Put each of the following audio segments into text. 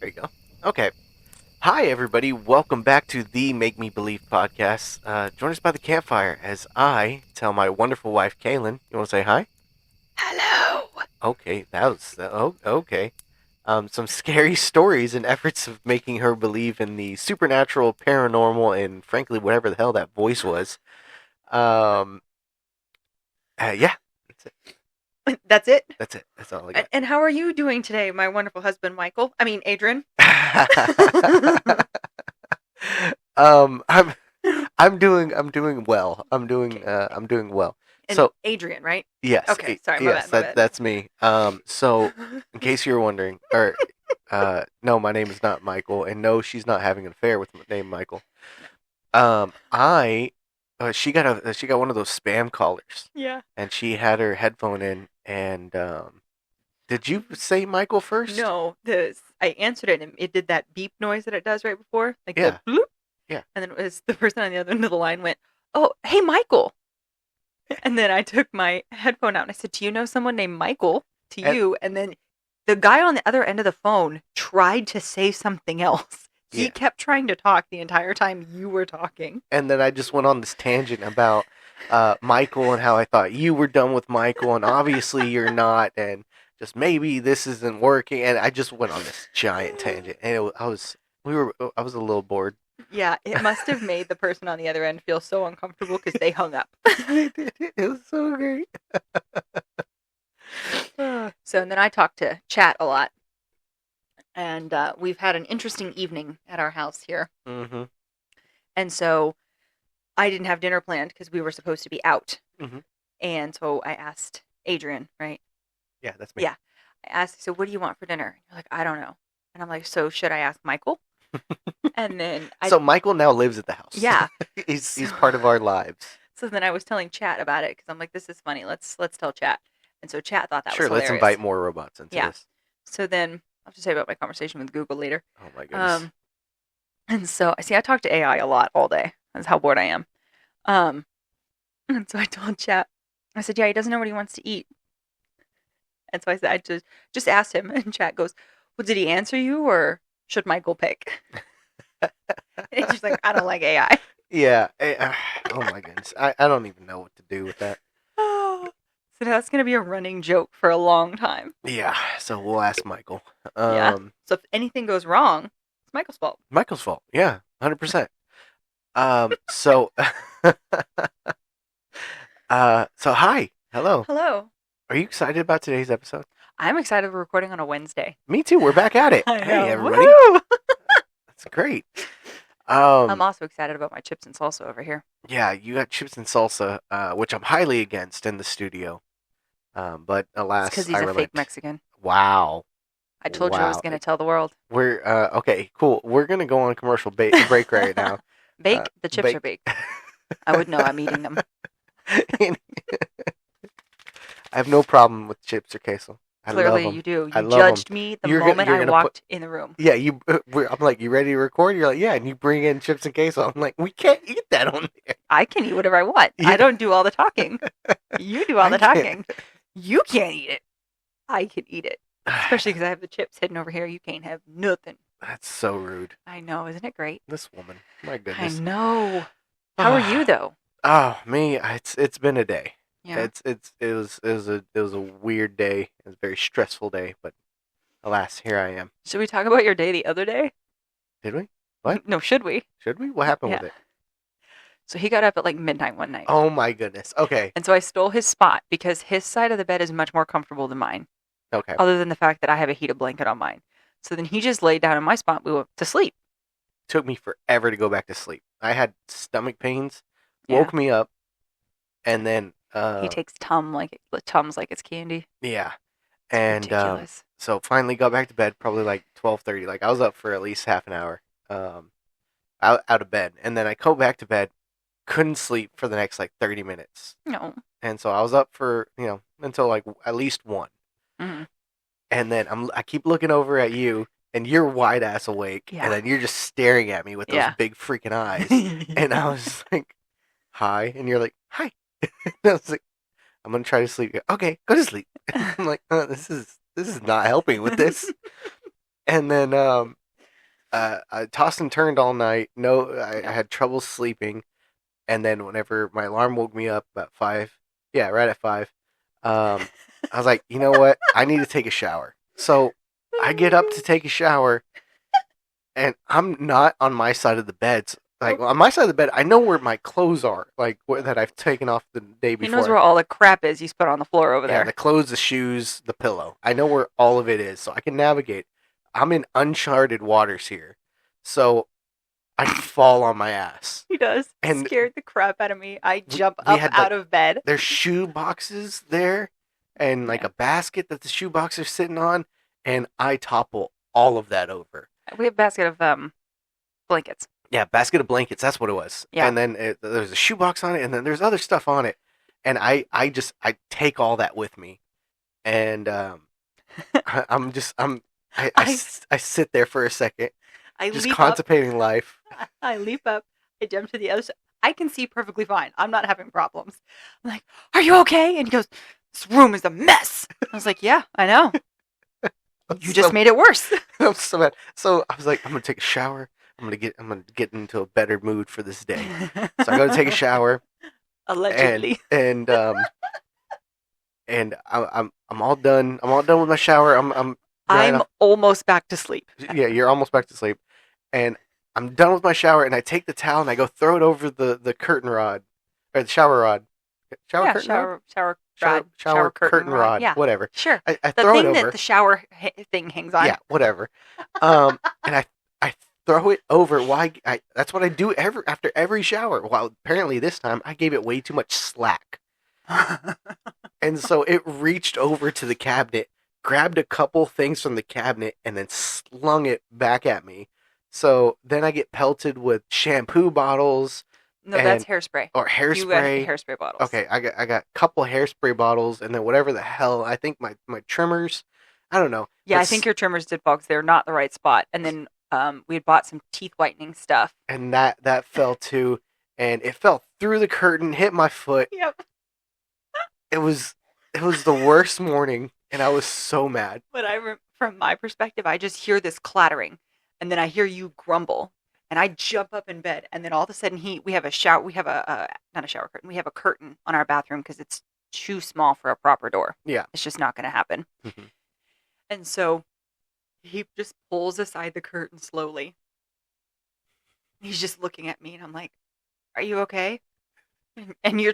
There you go. Okay. Hi, everybody. Welcome back to the Make Me Believe podcast. Join us by the campfire as I tell my wonderful wife, Kaylin. You want to say hi? Hello. Okay, that was okay. Some scary stories and efforts of making her believe in the supernatural, paranormal, and frankly, whatever the hell that voice was. Um, yeah, that's it. That's it. That's it. That's all I And how are you doing today, my wonderful husband, Michael? I mean, Adrian. got. I'm I'm doing well. Okay. I'm doing well. And So Adrian, right? yes, Okay. Sorry, my yes, bad. My bad. that's me. So in case you were wondering, or no, my name is not Michael, and no, she's not having an affair with the name Michael. No. I she got one of those spam callers, Yeah. and she had her headphone in, and did you say Michael first? No. I answered it, and it did that beep noise that it does right before, like Yeah, the bloop, yeah. and then it was the person on the other end of the line went, "Oh, hey, Michael." And then I took my headphone out and I said, "Do you know someone named Michael?" To And, you, and then the guy on the other end of the phone tried to say something else. He yeah. kept trying to talk the entire time you were talking. And then I just went on this tangent about Michael and how I thought you were done with Michael, and obviously you're not, and just maybe this isn't working. And I just went on this giant tangent, and I was a little bored. Yeah, it must have made the person on the other end feel so uncomfortable because they hung up. It was so great. So, and then I talked to Chat a lot, and we've had an interesting evening at our house here. Mm-hmm. And so I didn't have dinner planned because we were supposed to be out. Mm-hmm. And so I asked Adrian, right? Yeah, that's me. Yeah. I asked, so what do you want for dinner? You're like, I don't know. And I'm like, so should I ask Michael? And then So Michael now lives at the house. yeah. he's part of our lives. So then I was telling Chat about it because I'm like, this is funny. Let's tell Chat. And so Chat thought that Sure, was let's hilarious. invite more robots into Yeah. this. So then I'll have to say about my conversation with Google later. Oh my goodness. And so I talk to AI a lot all day. That's how bored I am. And so I told Chat, I said, yeah, he doesn't know what he wants to eat. And so I said, I just asked him, and Chat goes, well, did he answer you, or should Michael pick? And she's like, I don't like AI. Yeah. Oh my goodness. I don't even know what to do with that. So that's going to be a running joke for a long time. Yeah. So we'll ask Michael. Yeah. So if anything goes wrong, it's Michael's fault. Michael's fault. Yeah, 100%. So, so hi, hello. Hello. Are you excited about today's episode? I'm excited we're recording on a Wednesday. Me too. We're back at it. I know. Hey, everybody. Woo! That's great. I'm also excited about my chips and salsa over here. Yeah, you got chips and salsa, which I'm highly against in the studio. But alas, It's because he's I a relent. fake Mexican. Wow. I told you I was Wow. going to tell the world. We're okay. Cool. We're gonna go on a commercial break right now. Bake? The chips are baked. I would know. I'm eating them. I have no problem with chips or queso. I love Clearly 'em. you do. I You love 'em. judged me the moment you're I gonna walked in the room. Yeah, I'm like, you ready to record? You're like, yeah, and you bring in chips and queso. I'm like, we can't eat that on there. I can eat whatever I want. Yeah. I don't do all the talking. You do all the I talking. You can't eat it. I can eat it. Especially because I have the chips hidden over here. You can't have nothing. That's so rude. I know. Isn't it great? This woman, my I goodness. know. How are you, though? Oh, me, it's been a day. Yeah. It was a weird day. It was a very stressful day, but alas, here I am. Should we talk about your day the other day? Did we? What? No, should we? Should we? What happened Yeah. with it? So he got up at like midnight one night. Oh my goodness. Okay. And so I stole his spot because his side of the bed is much more comfortable than mine, Okay. other than the fact that I have a heated blanket on mine. So then he just laid down in my spot. We went to sleep. Took me forever to go back to sleep. I had stomach pains. Yeah. Woke me up, and then He takes Tums like it's candy. yeah, It's and ridiculous. so finally got back to bed probably like 12:30. Like I was up for at least half an hour, out of bed, and then I go back to bed, couldn't sleep for the next like 30 minutes, No. and so I was up for until like at least 1, Mhm. and then I keep looking over at you, and you're wide ass awake, Yeah. and then you're just staring at me with those Yeah. big freaking eyes, and I was like, hi, and you're like, hi. And I was like, I'm gonna try to sleep. Okay, go to sleep. I'm like, this is not helping with this. And then I tossed and turned all night. No, I Yep. had trouble sleeping. And then whenever my alarm woke me up at 5, yeah, right at 5, um, I was like, you know what? I need to take a shower. So I get up to take a shower, and I'm not on my side of the bed. Like Nope. on my side of the bed, I know where my clothes are, like that I've taken off the day He knows before. where all the crap is he's put on the floor over Yeah, the there. clothes, the shoes, the pillow. I know where all of it is, so I can navigate. I'm in uncharted waters here, so I fall on my ass. He does. And Scared the crap out of me. I jump we up had out like of bed. there's shoe boxes there, and like Yeah. a basket that the shoe box are sitting on, and I topple all of that over. We have a basket of blankets. Yeah, basket of blankets. That's what it was. Yeah. And then there's a shoebox on it, and then there's other stuff on it. And I take all that with me, and I I sit there for a second, I just leap contemplating life. up. I leap up. I jump to the other side. I can see perfectly fine. I'm not having problems. I'm like, "Are you okay?" And he goes, "This room is a mess." I was like, "Yeah, I know. You just made it worse." I'm so mad. So I was like, I'm gonna take a shower. I'm gonna get into a better mood for this day. So I go to take a shower, Allegedly. and I'm all done. I'm all done with my shower. I'm drying I'm off. almost back to sleep. Yeah, you're almost back to sleep, and I'm done with my shower. And I take the towel and I go throw it over the curtain rod, or the shower rod, Yeah, curtain rod, shower curtain rod, Yeah, whatever. sure. I The throw it thing that over. the shower thing hangs on. Yeah, whatever. And I throw it over. Why? That's what I do after every shower. Well, apparently this time I gave it way too much slack. And so it reached over to the cabinet, grabbed a couple things from the cabinet, and then slung it back at me. So then I get pelted with shampoo bottles No, that's hairspray. or You got hairspray. hairspray bottles. Okay, I got a couple hairspray bottles, and then whatever the hell. I think my trimmers. I don't know. Yeah, But I think your trimmers did fall because they're not the right spot. And then we had bought some teeth whitening stuff. and that fell too, and it fell through the curtain, hit my foot. Yep. It was the worst morning, and I was so mad. But from my perspective, I just hear this clattering, and then I hear you grumble, and I jump up in bed, and then all of a sudden we have a shower, we have not a shower curtain, we have a curtain on our bathroom because it's too small for a proper door. Yeah. It's just not going to happen. Mhm. And so he just pulls aside the curtain slowly. He's just looking at me, and I'm like, "Are you okay?" And you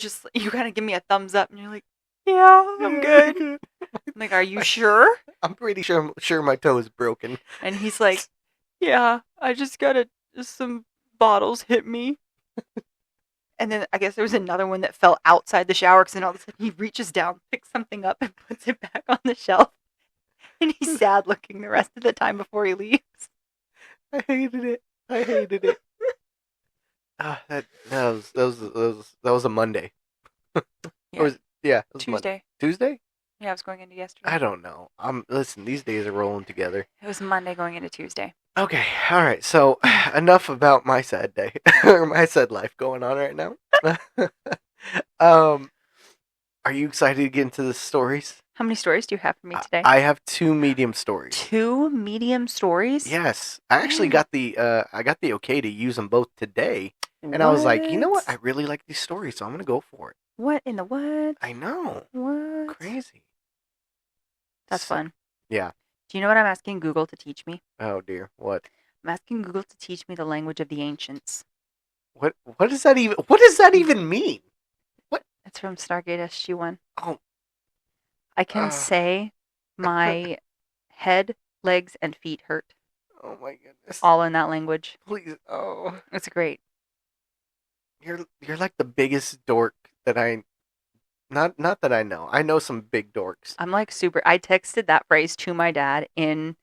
kind of give me a thumbs up, and you're like, "Yeah, I'm good." I'm like, "Are you sure?" I'm pretty sure my toe is broken. And he's like, "Yeah, I just some bottles hit me." And then I guess there was another one that fell outside the shower because then all of a sudden he reaches down, picks something up, and puts it back on the shelf. And he's sad looking the rest of the time before he leaves. I hated it. That was a Monday. Yeah. Or was, yeah, it was Tuesday. Tuesday? Yeah, I was going into yesterday. I don't know. Listen, these days are rolling together. It was Monday going into Tuesday. Okay, all right. So enough about my sad day or my sad life going on right now. Are you excited to get into the stories? How many stories do you have for me today? I have 2 medium stories. 2 medium stories? Yes, I actually got the okay to use them both today, and I was like, you know what? I really like these stories, so I'm gonna go for it. What in the what? I know, What? crazy. That's fun. Yeah. Do you know what I'm asking Google to teach me? Oh dear, what? I'm asking Google to teach me the language of the ancients. What does that even mean? It's from Stargate SG-1. Oh. I can say my head, legs, and feet hurt. Oh my goodness. All in that language. Please. Oh. It's great. You're like the biggest dork that I not that I know. I know some big dorks. I'm like super. I texted that phrase to my dad in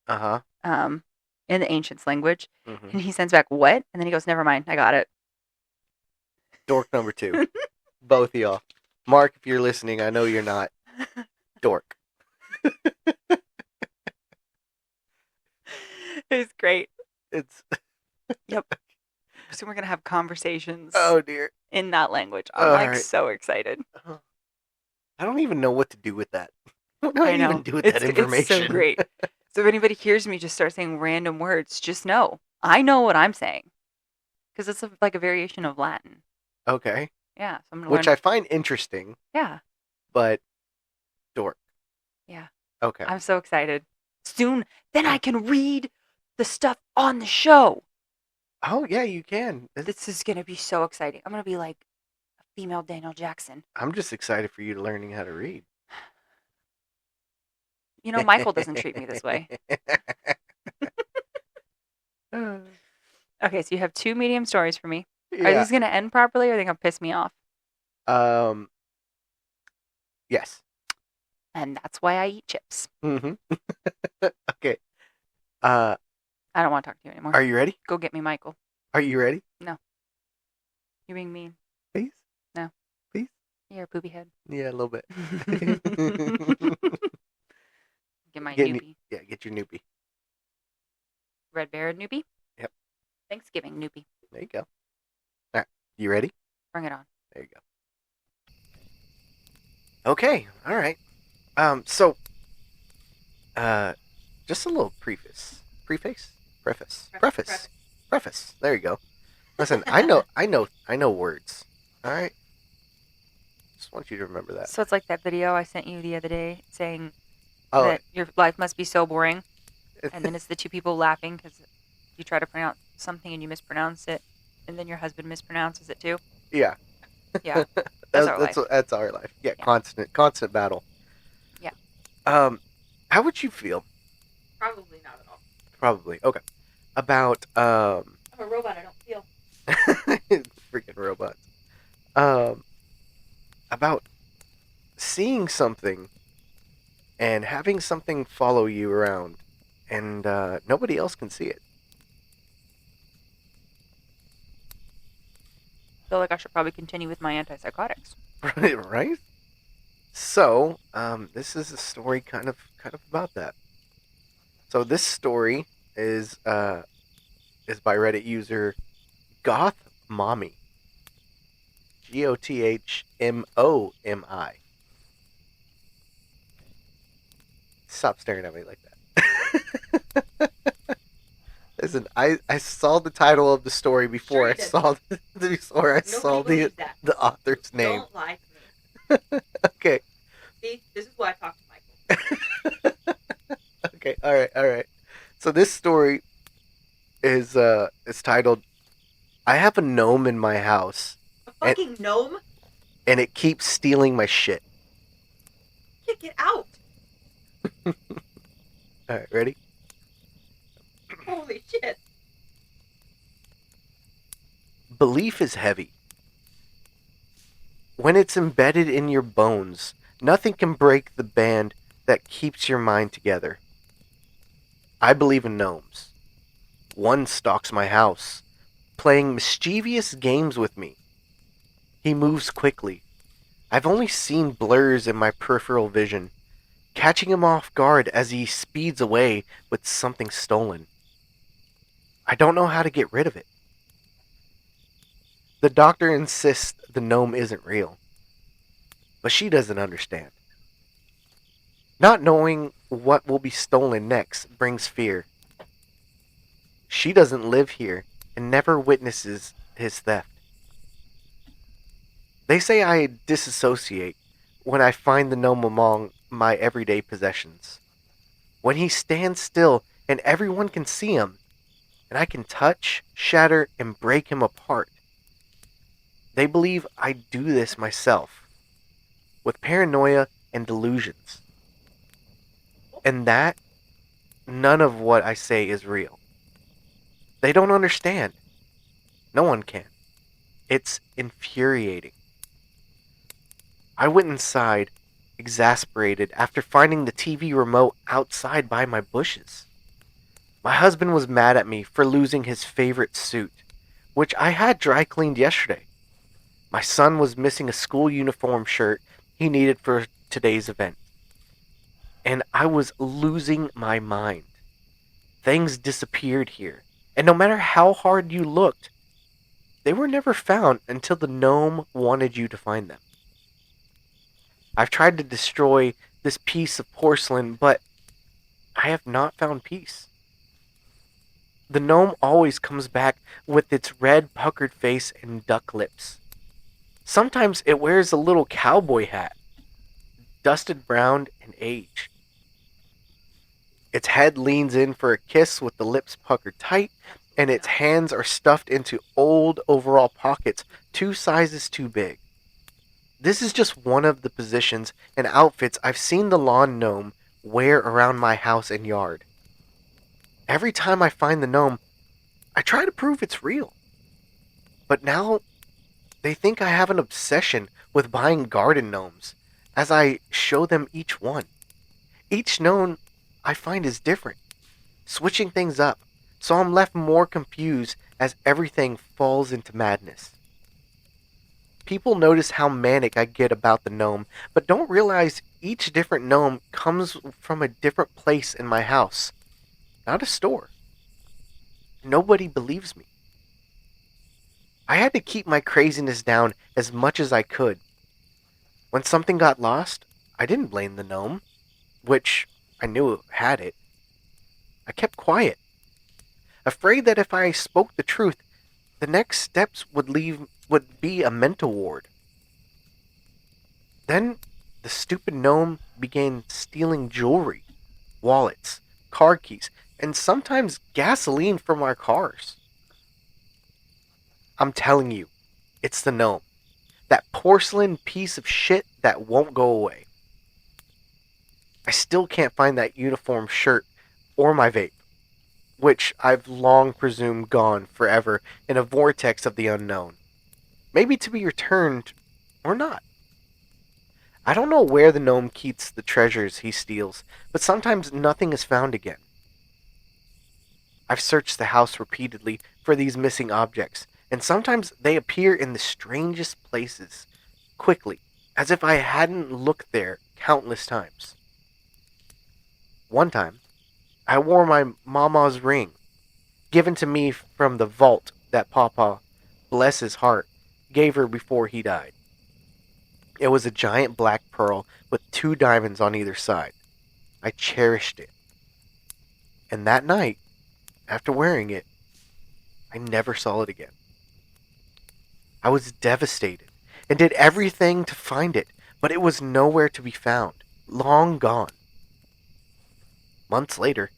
Uh-huh. in the ancients language, Mm-hmm. and he sends back what, and then he goes, "Never mind, I got it." Dork number 2. Both of y'all. Mark, if you're listening, I know you're not. Dork. It's great. It's Yep. So we're gonna have conversations oh dear. in that language. I'm All like right. so excited. I don't even know what to do with that. What do I know. even do with It's that information? It's so great. So if anybody hears me just start saying random words, just know I know what I'm saying because it's like a variation of Latin. Okay. Yeah, so I'm gonna Which learn. I find interesting, Yeah, but dork. yeah. Okay. I'm so excited. Soon, then I can read the stuff on the show. Oh yeah, you can. This is gonna be so exciting. I'm gonna be like a female Daniel Jackson. I'm just excited for you to learning how to read. You know, Michael doesn't treat me this way. Okay, so you have two medium stories for me. Are Yeah. these gonna end properly, or are they gonna piss me off? Um. Yes. And that's why I eat chips. Mm-hmm. Okay. Uh. I don't want to talk to you anymore. Are you ready? Go get me Michael. Are you ready? No. You're being mean. Please. No. Please. You're a poopy head. Yeah, a little bit. Get my Get newbie. yeah, get your newbie. Red Bear newbie? Yep. Thanksgiving newbie. There you go. All right. You ready? Bring it on. There you go. Okay. All right. So, just a little preface. There you go. Listen, I know words. All right. Just want you to remember that. So it's like that video I sent you the other day saying Oh, that your life must be so boring. And then it's the two people laughing because you try to pronounce something and you mispronounce it. And then your husband mispronounces it too. yeah. Yeah. That's our life. That's our life. Yeah, Yeah. Constant battle. Yeah. How would you feel? Probably not at all. Probably. Okay. About I'm a robot. I don't feel. freaking robots. About seeing something and having something follow you around, and nobody else can see it. Feel like I should probably continue with my antipsychotics. Right? So, this is a story kind of about that. So this story is by Reddit user Goth Mommy. GOTHMOMI. Stop staring at me like that. Listen, I saw the title of the story before I saw the author's name. Don't lie to me. Okay. See, this is why I talk to Michael. Okay, all right. So this story is titled "I have a gnome in my house A fucking gnome? and it keeps stealing my shit." Kick it out. All right, ready? Holy shit. Belief is heavy. When it's embedded in your bones, nothing can break the band that keeps your mind together. I believe in gnomes. One stalks my house, playing mischievous games with me. He moves quickly. I've only seen blurs in my peripheral vision, catching him off guard as he speeds away with something stolen. I don't know how to get rid of it. The doctor insists the gnome isn't real, but she doesn't understand. Not knowing what will be stolen next brings fear. She doesn't live here and never witnesses his theft. They say I disassociate when I find the gnome among my everyday possessions. When he stands still and everyone can see him, and I can touch, shatter, and break him apart. They believe I do this myself, with paranoia and delusions. And that none of what I say is real. They don't understand. No one can. It's infuriating. I went inside, exasperated, after finding the TV remote outside by my bushes. My husband was mad at me for losing his favorite suit, which I had dry cleaned yesterday. My son was missing a school uniform shirt he needed for today's event. And I was losing my mind. Things disappeared here, and no matter how hard you looked, they were never found until the gnome wanted you to find them. I've tried to destroy this piece of porcelain, but I have not found peace. The gnome always comes back with its red puckered face and duck lips. Sometimes it wears a little cowboy hat, dusted brown and age. Its head leans in for a kiss with the lips puckered tight, and its hands are stuffed into old overall pockets 2 sizes too big. This is just one of the positions and outfits I've seen the lawn gnome wear around my house and yard. Every time I find the gnome, I try to prove it's real. But now they think I have an obsession with buying garden gnomes, as I show them each one. Each gnome I find is different, switching things up, so I'm left more confused as everything falls into madness. People notice how manic I get about the gnome, but don't realize each different gnome comes from a different place in my house, not a store. Nobody believes me. I had to keep my craziness down as much as I could. When something got lost, I didn't blame the gnome, which I knew had it. I kept quiet, afraid that if I spoke the truth, the next steps would be a mental ward. Then the stupid gnome began stealing jewelry, wallets, car keys, and sometimes gasoline from our cars. I'm telling you, it's the gnome. That porcelain piece of shit that won't go away. I still can't find that uniform shirt or my vape, which I've long presumed gone forever in a vortex of the unknown. Maybe to be returned or not. I don't know where the gnome keeps the treasures he steals, but sometimes nothing is found again. I've searched the house repeatedly for these missing objects, and sometimes they appear in the strangest places, quickly, as if I hadn't looked there countless times. One time, I wore my mama's ring, given to me from the vault that Papa, bless his heart, gave her before he died. It was a giant black pearl with 2 diamonds on either side. I cherished it. And that night, after wearing it, I never saw it again. I was devastated and did everything to find it, but it was nowhere to be found, long gone. Months later,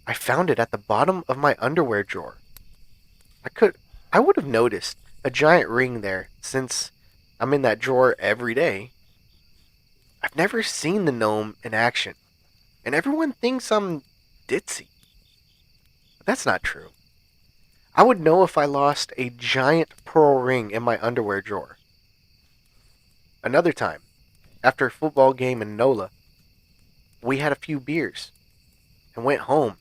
I found it at the bottom of my underwear drawer. I would have noticed a giant ring there since I'm in that drawer every day. I've never seen the gnome in action, and everyone thinks I'm ditzy. But that's not true. I would know if I lost a giant pearl ring in my underwear drawer. Another time, after a football game in NOLA, we had a few beers and went home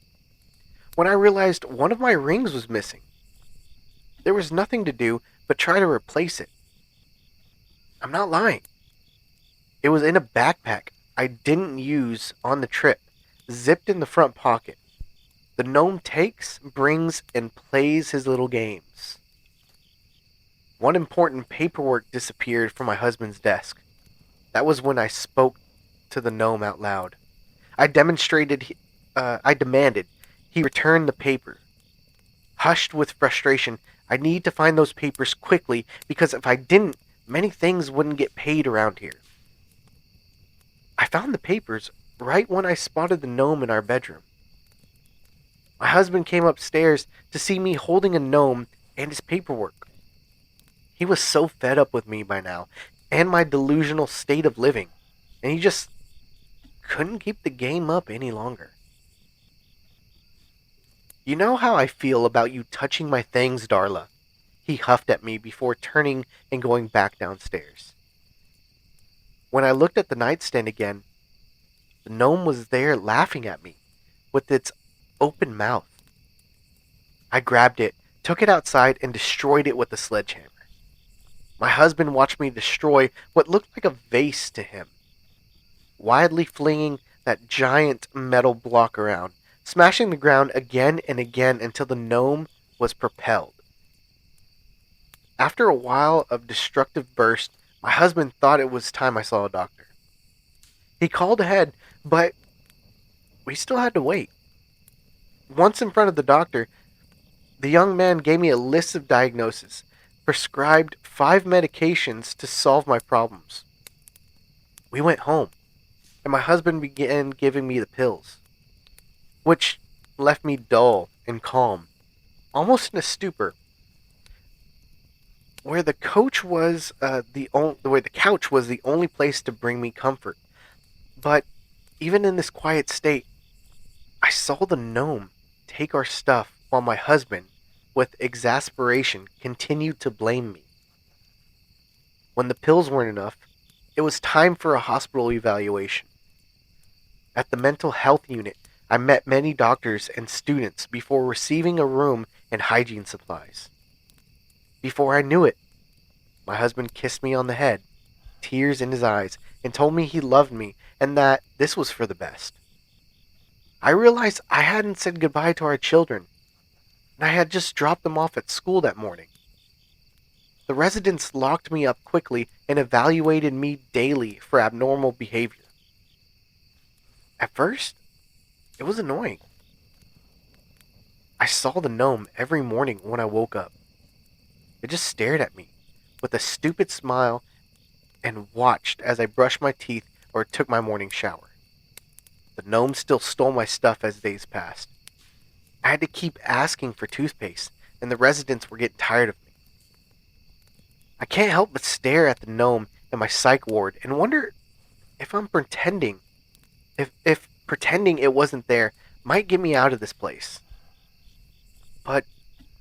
when I realized one of my rings was missing. There was nothing to do but try to replace it. I'm not lying. It was in a backpack I didn't use on the trip, zipped in the front pocket. The gnome takes, brings, and plays his little games. One important paperwork disappeared from my husband's desk. That was when I spoke to the gnome out loud. I demanded he return the paper. Hushed with frustration, I need to find those papers quickly because if I didn't, many things wouldn't get paid around here. I found the papers right when I spotted the gnome in our bedroom. My husband came upstairs to see me holding a gnome and his paperwork. He was so fed up with me by now and my delusional state of living, and he just couldn't keep the game up any longer. You know how I feel about you touching my things, Darla, he huffed at me before turning and going back downstairs. When I looked at the nightstand again, the gnome was there laughing at me with its open mouth. I grabbed it, took it outside, and destroyed it with a sledgehammer. My husband watched me destroy what looked like a vase to him, wildly flinging that giant metal block around, smashing the ground again and again until the gnome was propelled. After a while of destructive bursts, my husband thought it was time I saw a doctor. He called ahead, but We still had to wait. Once in front of the doctor, the young man gave me a list of diagnoses, prescribed 5 medications to solve my problems. We went home, and my husband began giving me the pills, which left me dull and calm, almost in a stupor. Where the coach was where the couch was the only place to bring me comfort. But even in this quiet state, I saw the gnome take our stuff while my husband, with exasperation, continued to blame me. When the pills weren't enough, it was time for a hospital evaluation. At the mental health unit, I met many doctors and students before receiving a room and hygiene supplies. Before I knew it, my husband kissed me on the head, tears in his eyes, and told me he loved me and that this was for the best. I realized I hadn't said goodbye to our children, and I had just dropped them off at school that morning. The residents locked me up quickly and evaluated me daily for abnormal behavior. At first, it was annoying. I saw the gnome every morning when I woke up. It just stared at me with a stupid smile and watched as I brushed my teeth or took my morning shower. The gnome still stole my stuff as days passed. I had to keep asking for toothpaste, and the residents were getting tired of me. I can't help but stare at the gnome in my psych ward and wonder if I'm pretending, if pretending it wasn't there might get me out of this place. But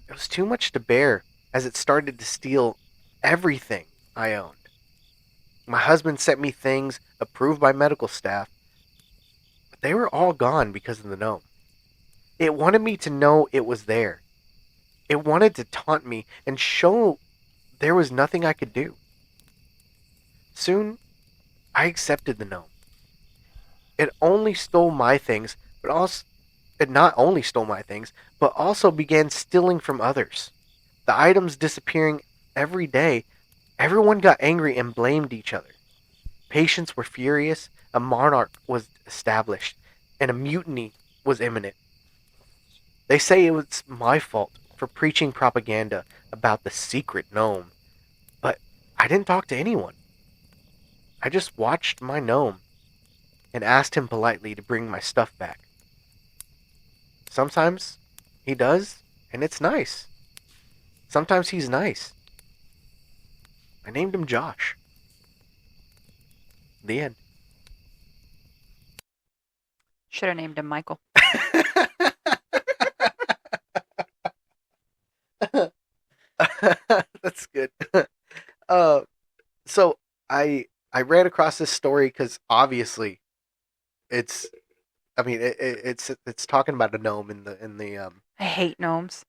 it was too much to bear as it started to steal everything I owned. My husband sent me things approved by medical staff, but they were all gone because of the gnome. It wanted me to know it was there. It wanted to taunt me and show there was nothing I could do. Soon, I accepted the gnome. It only stole my things, but also it not only stole my things, but also began stealing from others. The items disappearing every day, everyone got angry and blamed each other. Patients were furious, a monarch was established, and a mutiny was imminent. They say it was my fault for preaching propaganda about the secret gnome, but I didn't talk to anyone. I just watched my gnome and asked him politely to bring my stuff back. Sometimes he does, and it's nice. Sometimes he's nice. I named him Josh. The end. Should have named him Michael. That's good. Uh, so I ran across this story because obviously it's it's talking about a gnome in the. I hate gnomes.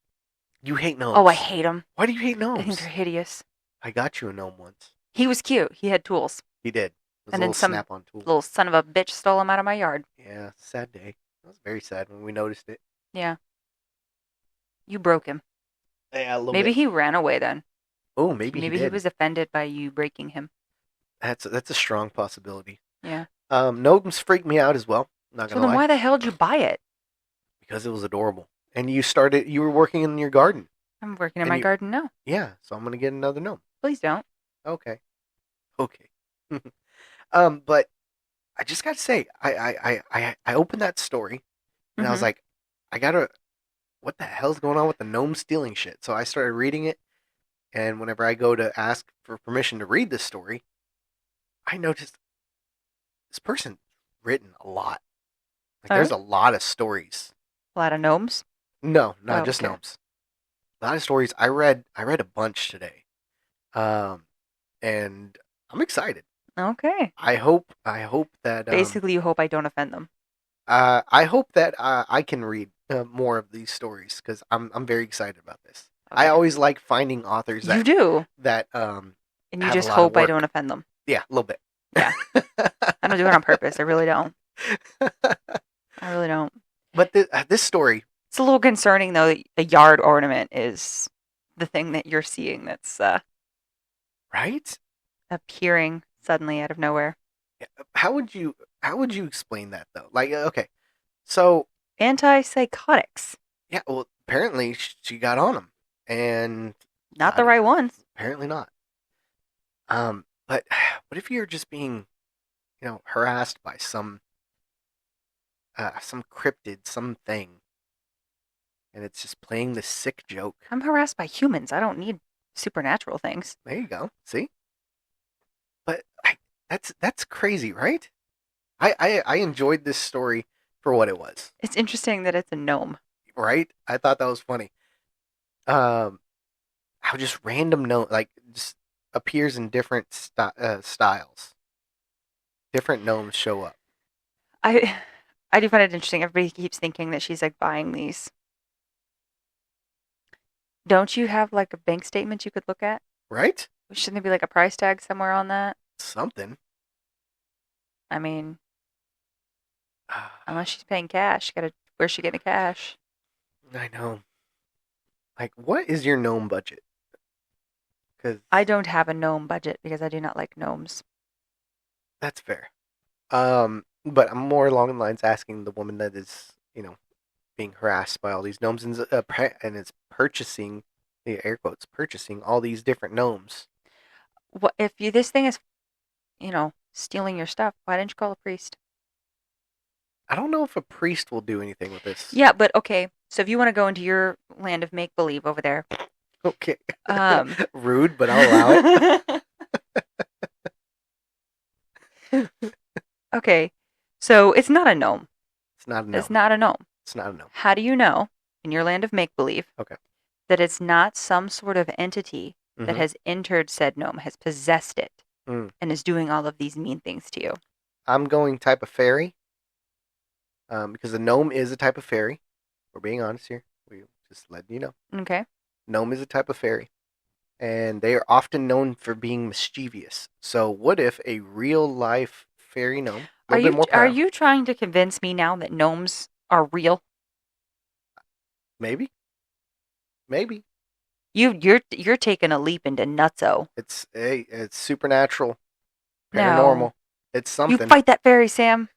You hate gnomes. Oh, I hate them. Why do you hate I gnomes? think they're hideous. I got you a gnome once. He was cute. He had tools. He did. It was And a then little some snap-on tool. little son of a bitch stole him out of my yard. Yeah, sad day. It was very sad when we noticed it. Yeah. You broke him. Yeah, a little Maybe bit. he ran away then. Oh, maybe he Maybe he did. was offended by you breaking him. That's a strong possibility. Yeah. Gnomes freaked me out as well. Not So gonna then lie, why the hell did you buy it? because it was adorable. And you were working in your garden. I'm working in And my you- garden now. Yeah, so I'm gonna get another gnome. Please don't. Okay. Okay. But I just gotta say, I opened that story and I was Mhm. like, I gotta, what the hell's going on with the gnome stealing shit? So I started reading it, and whenever I go to ask for permission to read this story, I noticed this person written a lot. Like, Oh, there's really? a lot of stories. A lot of gnomes. No, not Oh, just okay. gnomes. A lot of stories. I read a bunch today, and I'm excited. Okay. I hope that Basically, you hope I don't offend them. I hope that I can read more of these stories because I'm very excited about this. I Okay. always like finding authors You do, that and you have a just lot of hope I work. don't offend them. Yeah, a little bit. Yeah. I don't do it on purpose. I really don't. I really don't. But this story, It's a little concerning though that a yard ornament is the thing that you're seeing that's right? appearing suddenly out of nowhere. How would you explain that though? Like, okay, So Antipsychotics. yeah, well, apparently she got on them, and Not the not right ones. apparently not. But what if you're just being, harassed by some cryptid, something, and it's just playing this sick joke? I'm harassed by humans. I don't need supernatural things. There you go. See, but that's crazy, right? I enjoyed this story for what it was. It's interesting that it's a gnome. Right? I thought that was funny. Um, how just random gnome like just appears in different styles. Different gnomes show up. I I do find it interesting. Everybody keeps thinking that she's like buying these. Don't you have like a bank statement you could look at? Right? Shouldn't there be like a price tag somewhere on that? Something. I mean, unless she's paying cash, gotta where's she getting the cash? I know. Like, what is your gnome budget? Because I don't have a gnome budget because I do not like gnomes. that's fair. But I'm more along the lines asking the woman that is, being harassed by all these gnomes and is purchasing, the air quotes, purchasing all these different gnomes. What if you this thing is, stealing your stuff? Why didn't you call a priest? I don't know if a priest will do anything with this. Yeah, but okay. So if you want to go into your land of make believe over there, Okay. um, Rude, but I'll allow it. okay. So it's not a gnome. It's not a gnome. It's not a gnome. It's not a gnome. How do you know in your land of make believe Okay. that it's not some sort of entity that Mhm. has entered said gnome, has possessed it, Mm. and is doing all of these mean things to you? I'm going type of fairy. Because the gnome is a type of fairy. We're being honest here. We just letting you know. Okay. Gnome is a type of fairy. And they are often known for being mischievous. So what if a real life fairy gnome, a little bit more Are power, you trying to convince me now that gnomes are real? maybe? Maybe. You're taking a leap into nutso. It's supernatural, No. paranormal. It's You something. fight that fairy, Sam.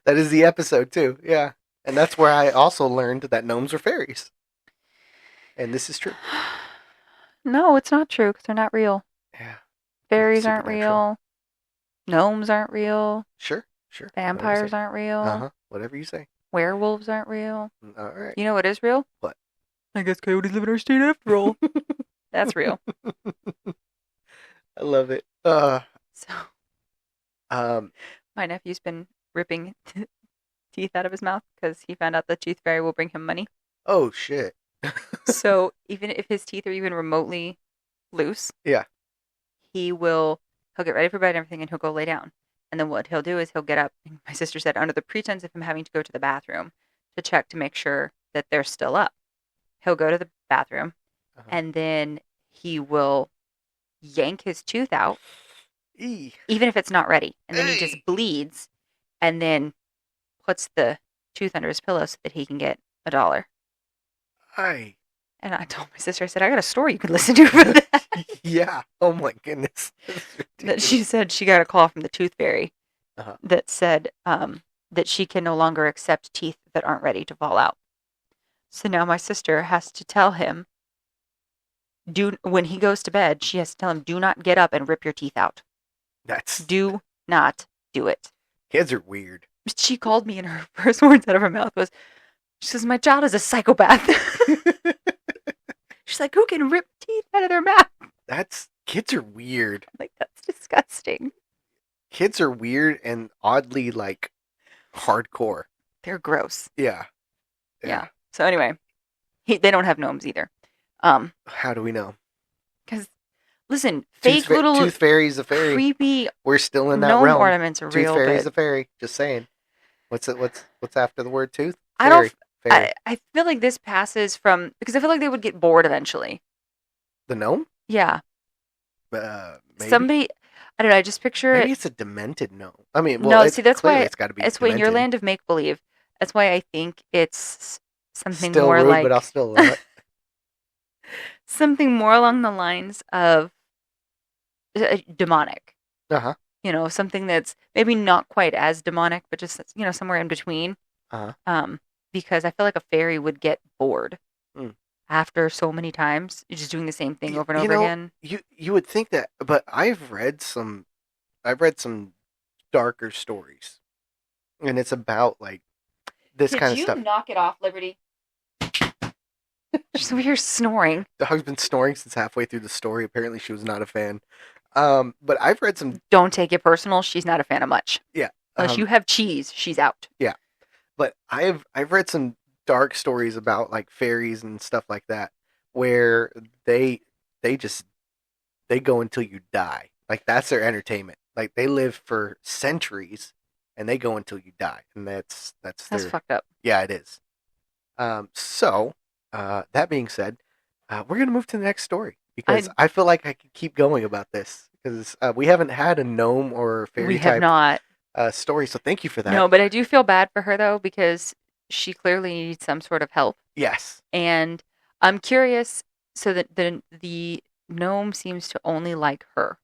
That is the episode too. Yeah. And that's where I also learned that gnomes are fairies. And this is true. No, it's not true because they're not real. Yeah. Fairies aren't Supernatural. real. Gnomes aren't real. Sure. Vampires aren't real. Uh-huh. Whatever you say. Werewolves aren't real. All right. You know what is real? What? I guess coyotes live in our state after all. That's real. I love it. So Um, my nephew's been ripping teeth out of his mouth because he found out the tooth fairy will bring him money. oh shit. So even if his teeth are even remotely loose, Yeah. he'll get ready for bed and everything, and he'll go lay down. And then what he'll do is he'll get up. And my sister said under the pretense of him having to go to the bathroom to check to make sure that they're still up. He'll go to the bathroom, Uh-huh. and then he will yank his tooth out, Eee. even if it's not ready. And then he Hey. just bleeds and then puts the tooth under his pillow so that he can get $1. Hi. And I told my sister, I said, I got a story you can listen to for that. Yeah. Oh my goodness. That's That ridiculous. she said she got a call from the tooth fairy Uh-huh. that said that she can no longer accept teeth that aren't ready to fall out. So now my sister has to tell him, when he goes to bed, she has to tell him, do not get up and rip your teeth out. That's Do not do it. kids are weird. She called me, and her first words out of her mouth was, she says, my child is a psychopath. She's like, who can rip teeth out of their mouth? Kids are weird. I'm like, that's disgusting. Kids are weird and oddly like hardcore. They're gross. Yeah. Yeah. So anyway, they don't have gnomes either. How do we know? Because listen, fake Tooth little Tooth Fairy's a fairy. creepy We're still in that gnome realm. ornaments are Tooth real Fairy's good. a fairy. Just saying. What's after the word tooth? I don't. Fairy. I feel like this passes from because I feel like they would get bored eventually. The gnome? Yeah. Maybe. Somebody. I don't know. I just picture Maybe it. it's a demented gnome. I mean, No, well, see, that's clearly why it's got to be. It's when your demented. land of make believe. That's why I think it's something Still more rude, like but I'll still love it. something more along the lines of demonic. Uh huh. something that's maybe not quite as demonic, but just, somewhere in between. Uh-huh. Um, because I feel like a fairy would get bored Mm. after so many times, just doing the same thing Y- over and You over know, again. you would think that, but I've read some darker stories, and it's about like this Could kind of you stuff. knock it off, Liberty? Just over here snoring. Dog's been snoring since halfway through the story. Apparently, she was not a fan. But I've read some, Don't take it personal. She's not a fan of much. yeah, Unless you have cheese, she's out. yeah. But I've read some dark stories about like fairies and stuff like that, where they they just they go until you die. Like that's their entertainment. Like they live for centuries, and they go until you die, and that's That's their fucked up. yeah, it is. That being said, we're gonna move to the next story because I I feel like I could keep going about this because we haven't had a gnome or We fairy have type not. story. So thank you for that. No, but I do feel bad for her though because she clearly needs some sort of help. Yes. And I'm curious. So that the gnome seems to only like her.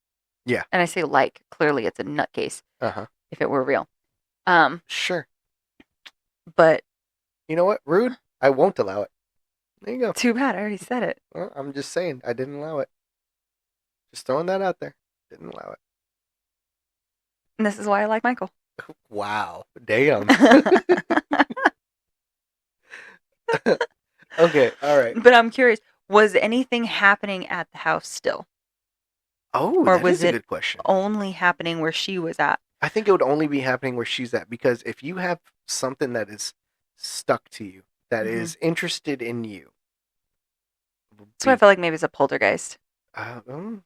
Yeah. And I say like. Clearly, it's a nutcase. Uh huh. If it were real. Um, Sure. but You know what? Rude. I won't allow it. There you go. too bad. I already said it. Well, I'm just saying I didn't allow it. Just throwing that out there. Didn't allow it. And this is why I like Michael. Wow. Damn. Okay. All right. But I'm curious. Was anything happening at the house still, Oh, or that was is a it good question. only happening where she was at? I think it would only be happening where she's at because if you have something that is stuck to you, that Mhm. is interested in you, So I feel like maybe it's a poltergeist. uh, um,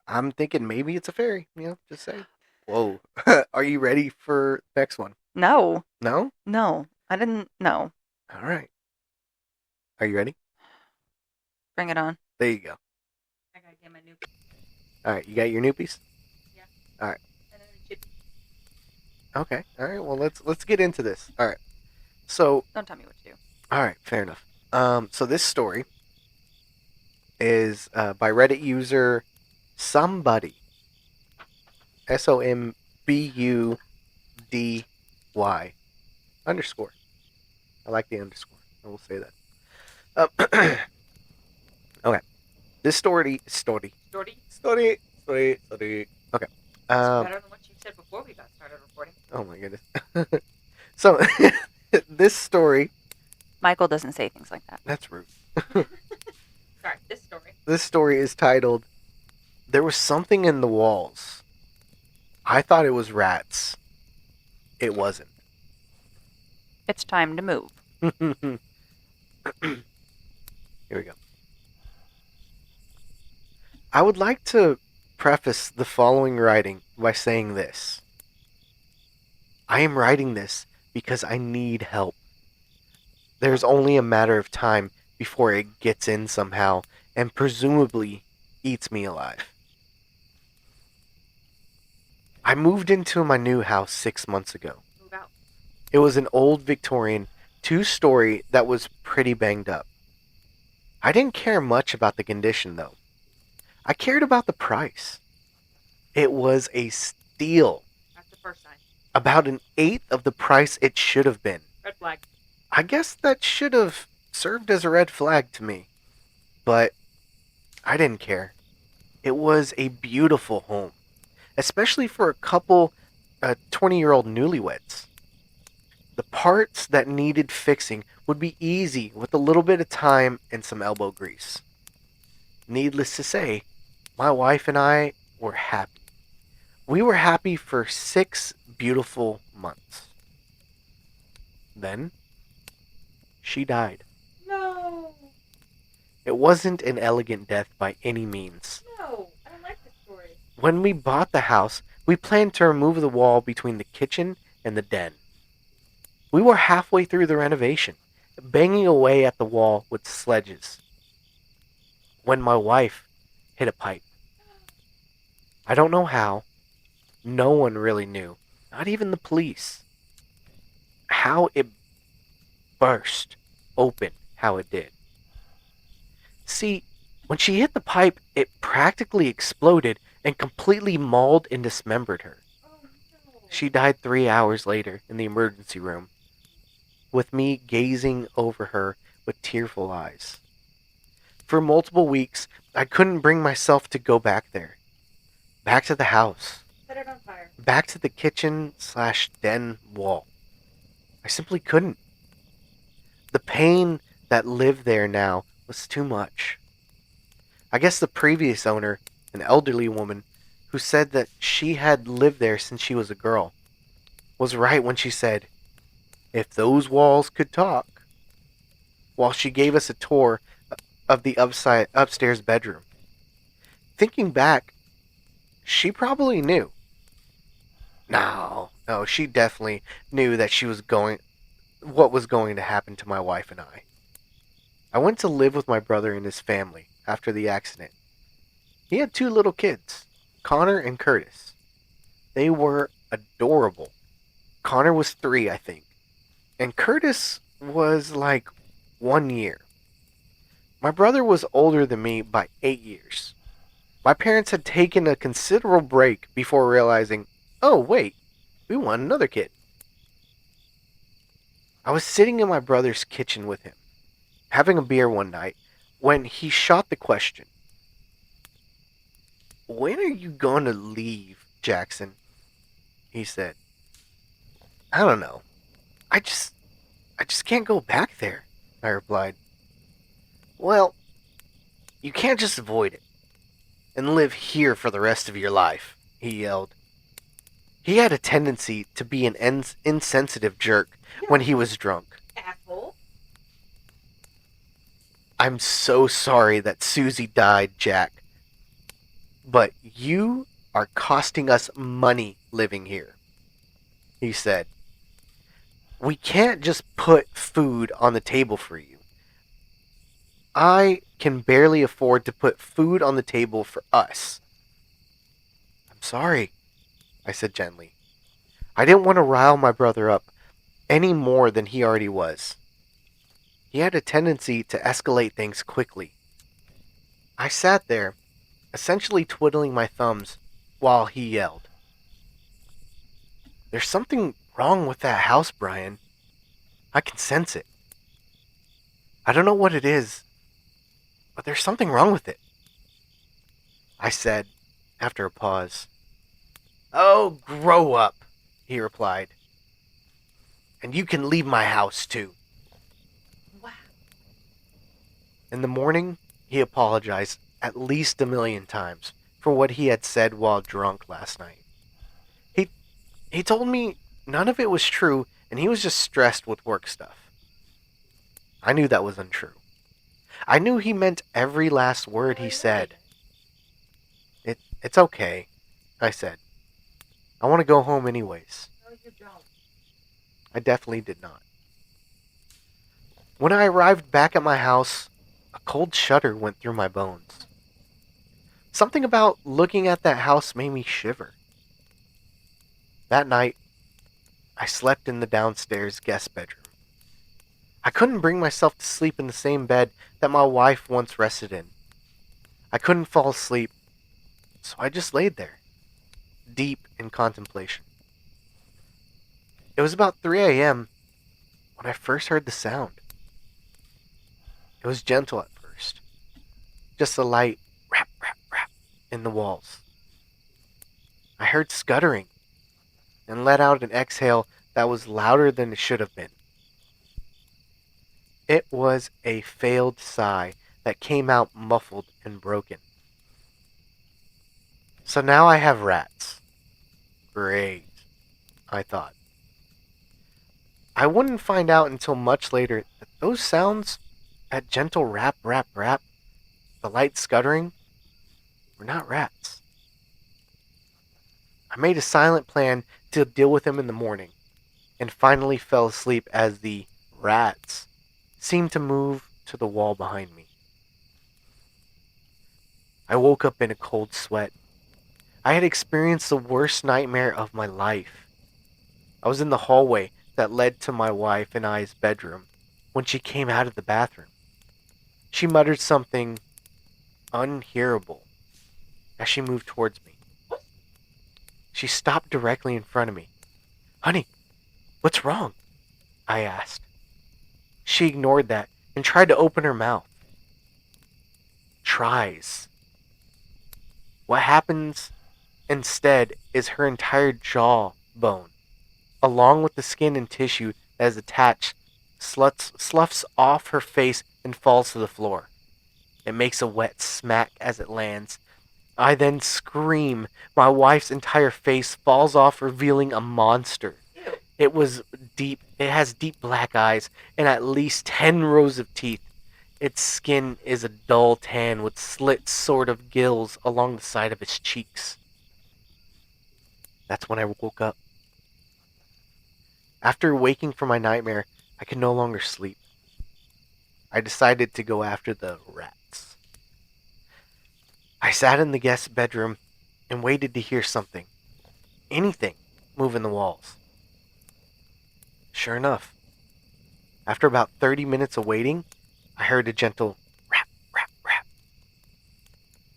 I'm thinking maybe it's a fairy. Just say. Whoa. Are you ready for the next one? No, No? no, I didn't. No, All right. Are you ready? bring it on. There you go. I gotta get my new. All right. You got your newbies? Yeah. All right. And then the chip. Okay. All right. Well, let's get into this. All right. So, Don't tell me what to do. all right. Fair enough. So this story is by Reddit user somebody SOMBUDY underscore. I like the underscore. I will say that. Okay. This story. Storty. Okay. Better than what you said before we got started recording. Oh my goodness. So this story. Michael doesn't say things like that. That's rude. Sorry, this story. This story is titled "There Was Something in the Walls." I thought it was rats. It wasn't. It's time to move. Here we go. I would like to preface the following writing by saying this. I am writing this because I need help. There's only a matter of time before it gets in somehow and presumably eats me alive. I moved into my new house 6 months ago. Move out. It was an old Victorian 2-story that was pretty banged up. I didn't care much about the condition though. I cared about the price. It was a steal. That's the first sign. About an eighth of the price it should have been. Red flag. I guess that should have served as a red flag to me. But I didn't care. It was a beautiful home. Especially for a couple 20-year-old newlyweds. The parts that needed fixing would be easy with a little bit of time and some elbow grease. Needless to say, my wife and I were happy. We were happy for 6 beautiful months. Then, she died. No. It wasn't an elegant death by any means. No. I don't like this story. When we bought the house, we planned to remove the wall between the kitchen and the den. We were halfway through the renovation, banging away at the wall with sledges, when my wife hit a pipe. I don't know how. No one really knew, not even the police, how it burst open how it did. See, when she hit the pipe, it practically exploded and completely mauled and dismembered her. She died 3 hours later in the emergency room, with me gazing over her with tearful eyes. For multiple weeks, I couldn't bring myself to go back there. Back to the house. Set it on fire. Back to the kitchen/den wall. I simply couldn't. The pain that lived there now was too much. I guess the previous owner, an elderly woman who said that she had lived there since she was a girl, was right when she said, "If those walls could talk," while she gave us a tour of the upstairs bedroom. Thinking back, she probably knew. No, she definitely knew that what was going to happen to my wife and I. I went to live with my brother and his family after the accident. He had 2 little kids, Connor and Curtis. They were adorable. Connor was 3, I think, and Curtis was like 1 year. My brother was older than me by 8 years. My parents had taken a considerable break before realizing, oh wait, we want another kid. I was sitting in my brother's kitchen with him, having a beer one night, when he shot the question, "When are you going to leave, Jackson?" He said. "I don't know. I just can't go back there," I replied. "Well, you can't just avoid it and live here for the rest of your life," he yelled. He had a tendency to be an insensitive jerk when he was drunk. Asshole. "I'm so sorry that Susie died, Jack, but you are costing us money living here," he said. "We can't just put food on the table for you. I can barely afford to put food on the table for us." "I'm sorry," I said gently. I didn't want to rile my brother up any more than he already was. He had a tendency to escalate things quickly. I sat there, essentially twiddling my thumbs, while he yelled, "There's something wrong with that house, Brian. I can sense it. I don't know what it is, but there's something wrong with it," I said, after a pause. "Oh, grow up," he replied. "And you can leave my house, too." Wow. In the morning, he apologized at least 1,000,000 times for what he had said while drunk last night. He told me none of it was true and he was just stressed with work stuff. I knew that was untrue. I knew he meant every last word he said. It's okay," I said. "I want to go home anyways." No, you don't. I definitely did not. When I arrived back at my house, a cold shudder went through my bones. Something about looking at that house made me shiver. That night, I slept in the downstairs guest bedroom. I couldn't bring myself to sleep in the same bed that my wife once rested in. I couldn't fall asleep, so I just laid there, deep in contemplation. It was about 3 a.m. when I first heard the sound. It was gentle at first, just a light rap, rap, rap in the walls. I heard scuttering and let out an exhale that was louder than it should have been. It was a failed sigh that came out muffled and broken. So now I have rats. Great, I thought. I wouldn't find out until much later that those sounds, that gentle rap, rap, rap, the light scuttering, were not rats. I made a silent plan to deal with them in the morning, and finally fell asleep as the rats seemed to move to the wall behind me. I woke up in a cold sweat. I had experienced the worst nightmare of my life. I was in the hallway that led to my wife and I's bedroom when she came out of the bathroom. She muttered something unhearable as she moved towards me. She stopped directly in front of me, Honey, what's wrong? I asked. She ignored that and tried to open her mouth. Tries. What happens instead is her entire jaw bone, along with the skin and tissue that is attached, sloughs off her face and falls to the floor. It makes a wet smack as it lands. I then scream. My wife's entire face falls off, revealing a monster. Ew. It was deep. It has deep black eyes and at least 10 rows of teeth. Its skin is a dull tan with slit sort of gills along the side of its cheeks. That's when I woke up. After waking from my nightmare, I could no longer sleep. I decided to go after the rats. I sat in the guest bedroom and waited to hear something, anything, move in the walls. Sure enough, after about 30 minutes of waiting, I heard a gentle rap, rap, rap.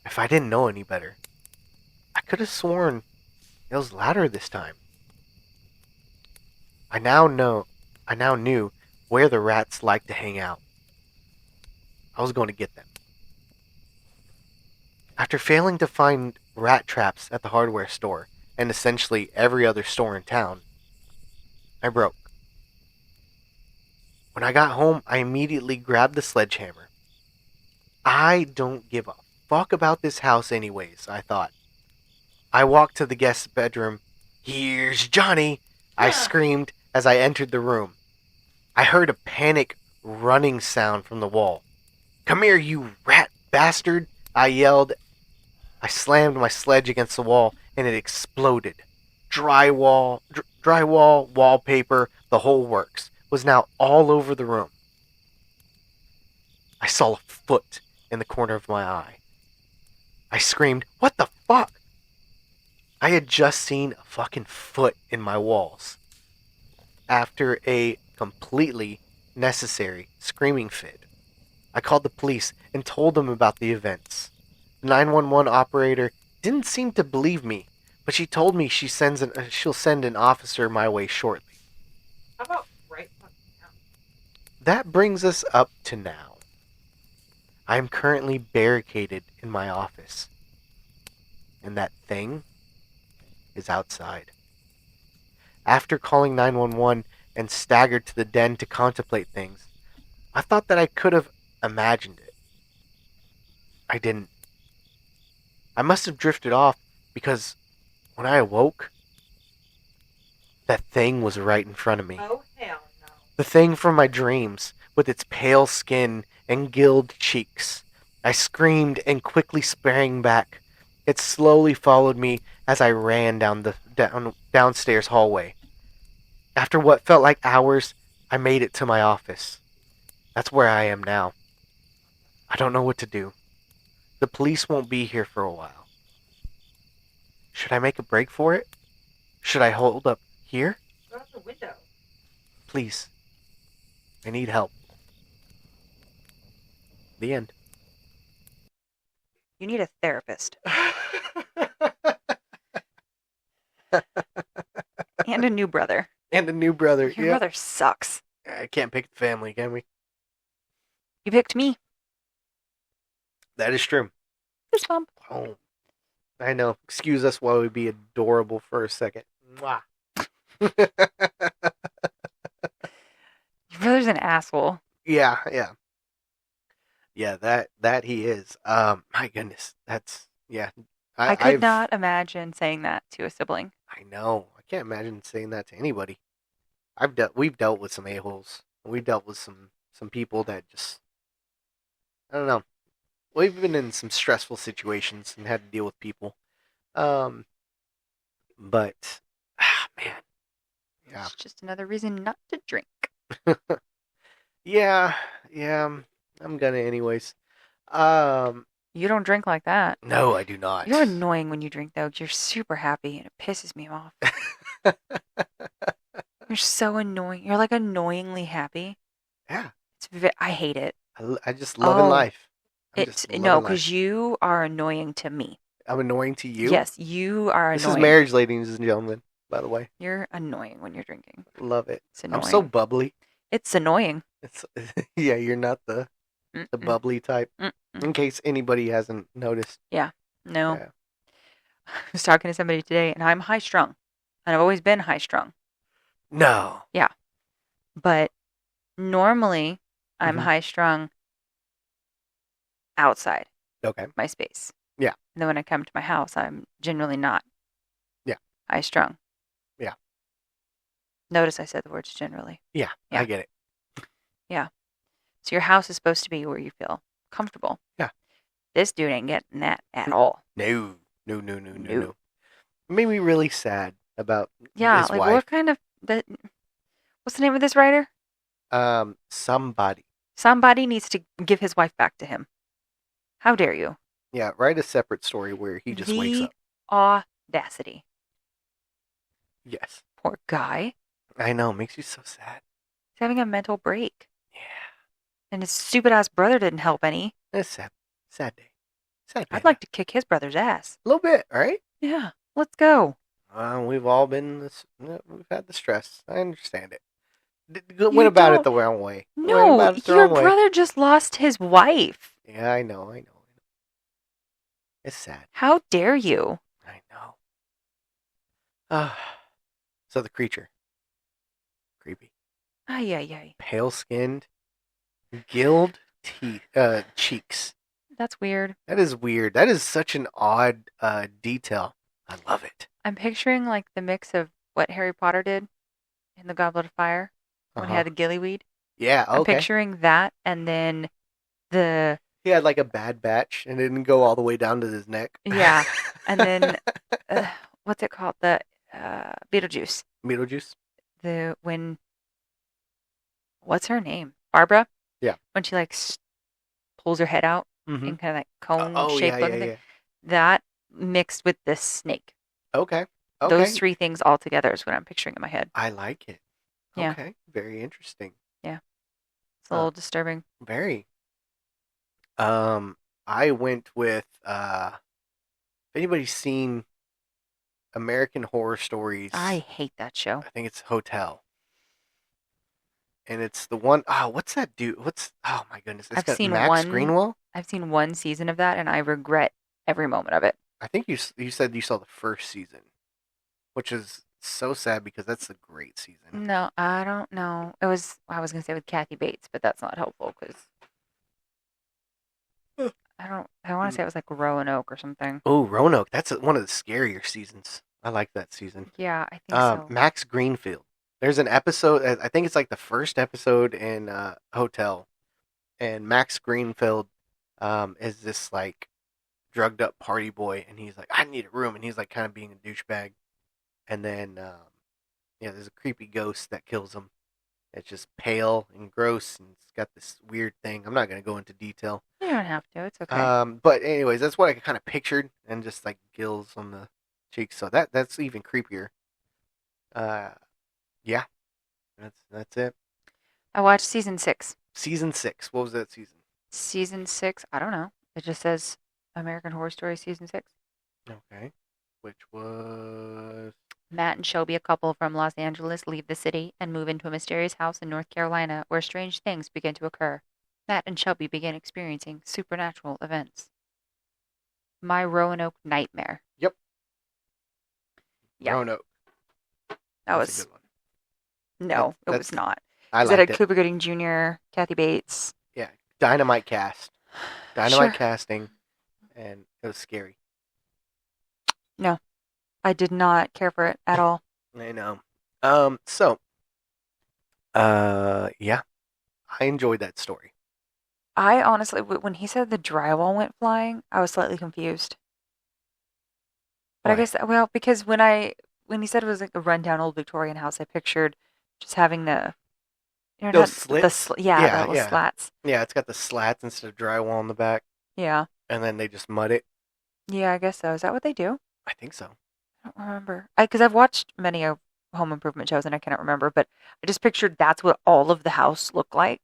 If I didn't know any better, I could have sworn it was louder this time. I now knew where the rats liked to hang out. I was going to get them. After failing to find rat traps at the hardware store and essentially every other store in town, I broke. When I got home, I immediately grabbed the sledgehammer. I don't give a fuck about this house anyways, I thought. I walked to the guest's bedroom. Here's Johnny, I screamed as I entered the room. I heard a panic running sound from the wall. Come here, you rat bastard, I yelled. I slammed my sledge against the wall and it exploded. Drywall, wallpaper, the whole works was now all over the room. I saw a foot in the corner of my eye. I screamed, what the fuck? I had just seen a fucking foot in my walls. After a completely necessary screaming fit, I called the police and told them about the events. The 911 operator didn't seem to believe me, but she told me she'll send an officer my way shortly. How about right now? That brings us up to now. I am currently barricaded in my office, and that thing is outside. After calling 911 and staggered to the den to contemplate things, I thought that I could have imagined it. I didn't. I must have drifted off because when I awoke, that thing was right in front of me. Oh, hell no. The thing from my dreams, with its pale skin and gilled cheeks. I screamed and quickly sprang back. It slowly followed me as I ran down the downstairs hallway. After what felt like hours, I made it to my office. That's where I am now. I don't know what to do. The police won't be here for a while. Should I make a break for it? Should I hold up here? Go out the window. Please. I need help. The end. You need a therapist. And a new brother. And a new brother. Your brother sucks. I can't pick the family, can we? You picked me. That is true. Fist bump. Oh, I know. Excuse us while we be adorable for a second. Mwah. Your brother's an asshole. Yeah. Yeah, that he is. My goodness. That's, yeah. I could not imagine saying that to a sibling. I know. I can't imagine saying that to anybody. We've dealt with some a-holes. We've dealt with some people that just, I don't know. We've been in some stressful situations and had to deal with people. But man, yeah. It's just another reason not to drink. yeah, I'm gonna anyways. You don't drink like that. No, I do not. You're annoying when you drink, though. You're super happy, and it pisses me off. You're so annoying. You're like annoyingly happy. Yeah. I hate it. I just loving life. No, because you are annoying to me. I'm annoying to you? Yes, you are annoying. This is marriage, ladies and gentlemen. by the way. You're annoying when you're drinking. Love it. It's I'm so annoying. bubbly. It's annoying. It's yeah, you're not the Mm-mm. bubbly type. Mm-mm. In case anybody hasn't noticed. Yeah. No. Yeah. I was talking to somebody today, and I'm high strung, and I've always been high strung. No. Yeah. But normally, I'm Hmm. high strung outside Okay. my space. Yeah. And then when I come to my house, I'm generally not Yeah. high strung. Yeah. Notice I said the words generally. Yeah. I Yeah. get it. Yeah. So your house is supposed to be where you feel comfortable. Yeah. This dude ain't getting that at all. No. No. No. No. No. No. No. It made me really sad about Yeah, his like wife. what kind of that? What's the name of this writer? Somebody. Somebody needs to give his wife back to him. How dare you? Yeah. Write a separate story where he just wakes The up. audacity. Yes. Poor guy. I know. Makes you so sad. He's having a mental break. Yeah. And his stupid ass brother didn't help any. It's sad. Sad day. Sad day. I'd like to kick his brother's ass. A little bit, right? Yeah, let's go. We've all been this. We've had the stress. I understand it. You Went about it don't. the wrong way. Went No, about it the your wrong way. brother just lost his wife. Yeah, I know. I know. It's sad. How dare you? I know. Ah. So the creature, creepy, Ay, ay, ay. pale skinned, gilled teeth, cheeks. That's weird. That is weird. That is such an odd detail. I love it. I'm picturing like the mix of what Harry Potter did in the Goblet of Fire when he Uh-huh. had the gillyweed. Yeah. I'm Okay. picturing that, and then the He had like a bad batch and it didn't go all the way down to his neck. yeah, and then what's it called? The Beetlejuice. Beetlejuice. The when what's her name? Barbara. Yeah. When she like pulls her head out Mm-hmm. in kind of that cone Oh shape yeah, looking yeah, thing. yeah. That mixed with this snake. Okay. Those three things all together is what I'm picturing in my head. I like it. Yeah. Okay. Very interesting. Yeah. It's a little disturbing. Very. I went with if anybody's seen American Horror Stories, I hate that show. I think it's Hotel. And it's the one what's that dude? Oh my goodness. It's I've got seen Max one- Greenwell. I've seen one season of that, and I regret every moment of it. I think you said you saw the first season, which is so sad because that's a great season. No, I don't know. I was going to say with Kathy Bates, but that's not helpful because I want to say it was like Roanoke or something. Oh, Roanoke. That's one of the scarier seasons. I like that season. Yeah, I think so. Max Greenfield. There's an episode. I think it's like the first episode in Hotel, and Max Greenfield is this like drugged up party boy, and he's like, I need a room, and he's like kind of being a douchebag, and then there's a creepy ghost that kills him. It's just pale and gross, and it's got this weird thing. I'm not gonna go into detail. You don't have to. It's okay. But anyways, that's what I kind of pictured, and just like gills on the cheeks. So that's even creepier. Yeah, that's it. I watched season 6. Season 6. What was that season? Season 6, I don't know. It just says American Horror Story season 6. Okay, which was Matt and Shelby, a couple from Los Angeles, leave the city and move into a mysterious house in North Carolina where strange things begin to occur. Matt and Shelby begin experiencing supernatural events. My Roanoke Nightmare. Yep. Yeah. Roanoke. That That's a was good one. no, it That's- was not. I Is that liked a it. Cuba Gooding Jr., Kathy Bates? Yeah, dynamite cast, dynamite Sure. casting, and it was scary. No, I did not care for it at all. I know. Yeah, I enjoyed that story. I honestly, when he said the drywall went flying, I was slightly confused. But I Why? guess, well, because when he said it was like a rundown old Victorian house, I pictured just having the, Those not slits? yeah, Yeah, the little yeah. slats. Yeah, it's got the slats instead of drywall in the back, Yeah, and then they just mud it. yeah, I guess so. Is that what they do? I think so. I don't remember. Because I've watched many of home improvement shows and I cannot remember, but I just pictured that's what all of the house looked like.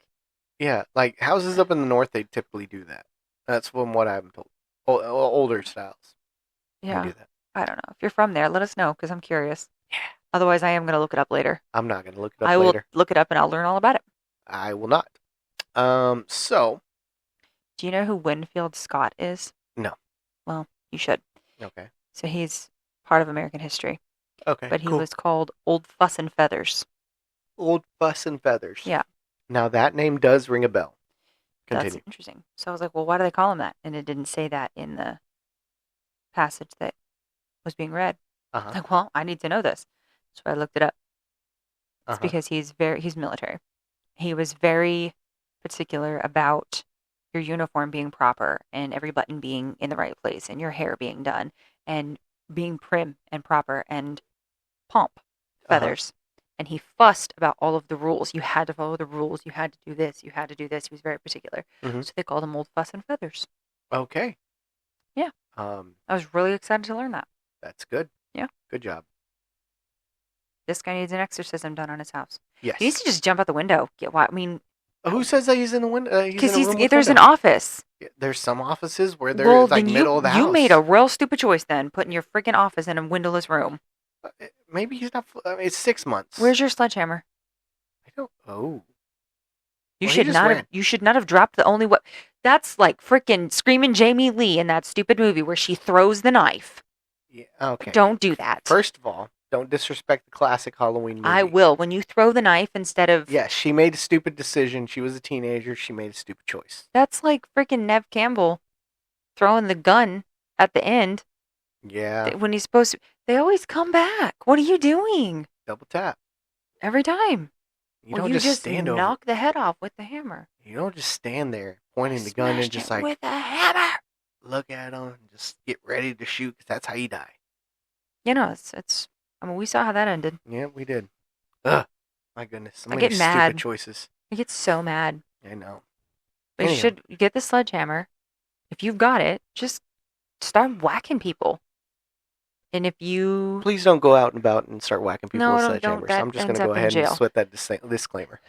Yeah, like houses up in the north, they typically do that. That's from what I'm told. Older styles. They Yeah, do that. I don't know. If you're from there, let us know because I'm curious. Yeah. Otherwise, I am going to look it up later. I'm not going to look it up I will later. look it up and I'll learn all about it. I will not. So Do you know who Winfield Scott is? no. Well, you should. Okay. So he's part of American history, Okay. but he Cool. was called Old Fuss and Feathers. Old Fuss and Feathers. Yeah. Now that name does ring a bell. Continue. That's interesting. So I was like, well, why do they call him that? And it didn't say that in the passage that was being read. Uh-huh. Like, well, I need to know this. So I looked it up. It's Uh-huh. because he's military. He was very particular about your uniform being proper and every button being in the right place and your hair being done and being prim and proper and pomp feathers. And he fussed about all of the rules. You had to follow the rules. You had to do this. You had to do this. He was very particular. Mhm. So they called him Old Fuss and Feathers. Okay. Yeah. I was really excited to learn that. That's good. Yeah. Good job. This guy needs an exorcism done on his house. Yes. He needs to just jump out the window. I mean, Who says that he's in the window? because there's an office. There's some offices where they're Well, like then middle of the house. you made a real stupid choice then, putting your freaking office in a windowless room. Maybe he's not. It's 6 months. Where's your sledgehammer? I don't. Oh. You Well, he should just not ran. have. You should not have dropped the only what. That's like freaking screaming Jamie Lee in that stupid movie where she throws the knife. Yeah. Okay. Don't do that. First of all, don't disrespect the classic Halloween movie. I will when you throw the knife instead of. Yes, she made a stupid decision. She was a teenager. She made a stupid choice. That's like freaking Nev Campbell throwing the gun at the end Yeah. when he's supposed to. They always come back. What are you doing? Double tap. Every time. You Well, don't you just stand over. knock the head off with the hammer. You don't just stand there pointing the gun and Smashed just it like with a hammer. look at him and just get ready to shoot because that's how you die. You know, it's. I mean, we saw how that ended. Yeah, we did. Ugh. My goodness. So I many get stupid mad. choices. I get so mad. I know. But you Anyhow. should get the sledgehammer. If you've got it, just start whacking people. And if you Please don't go out and about and start whacking people No, with don't. sledgehammers. That I'm just going ends to go up in ahead and jail. sweat that disclaimer.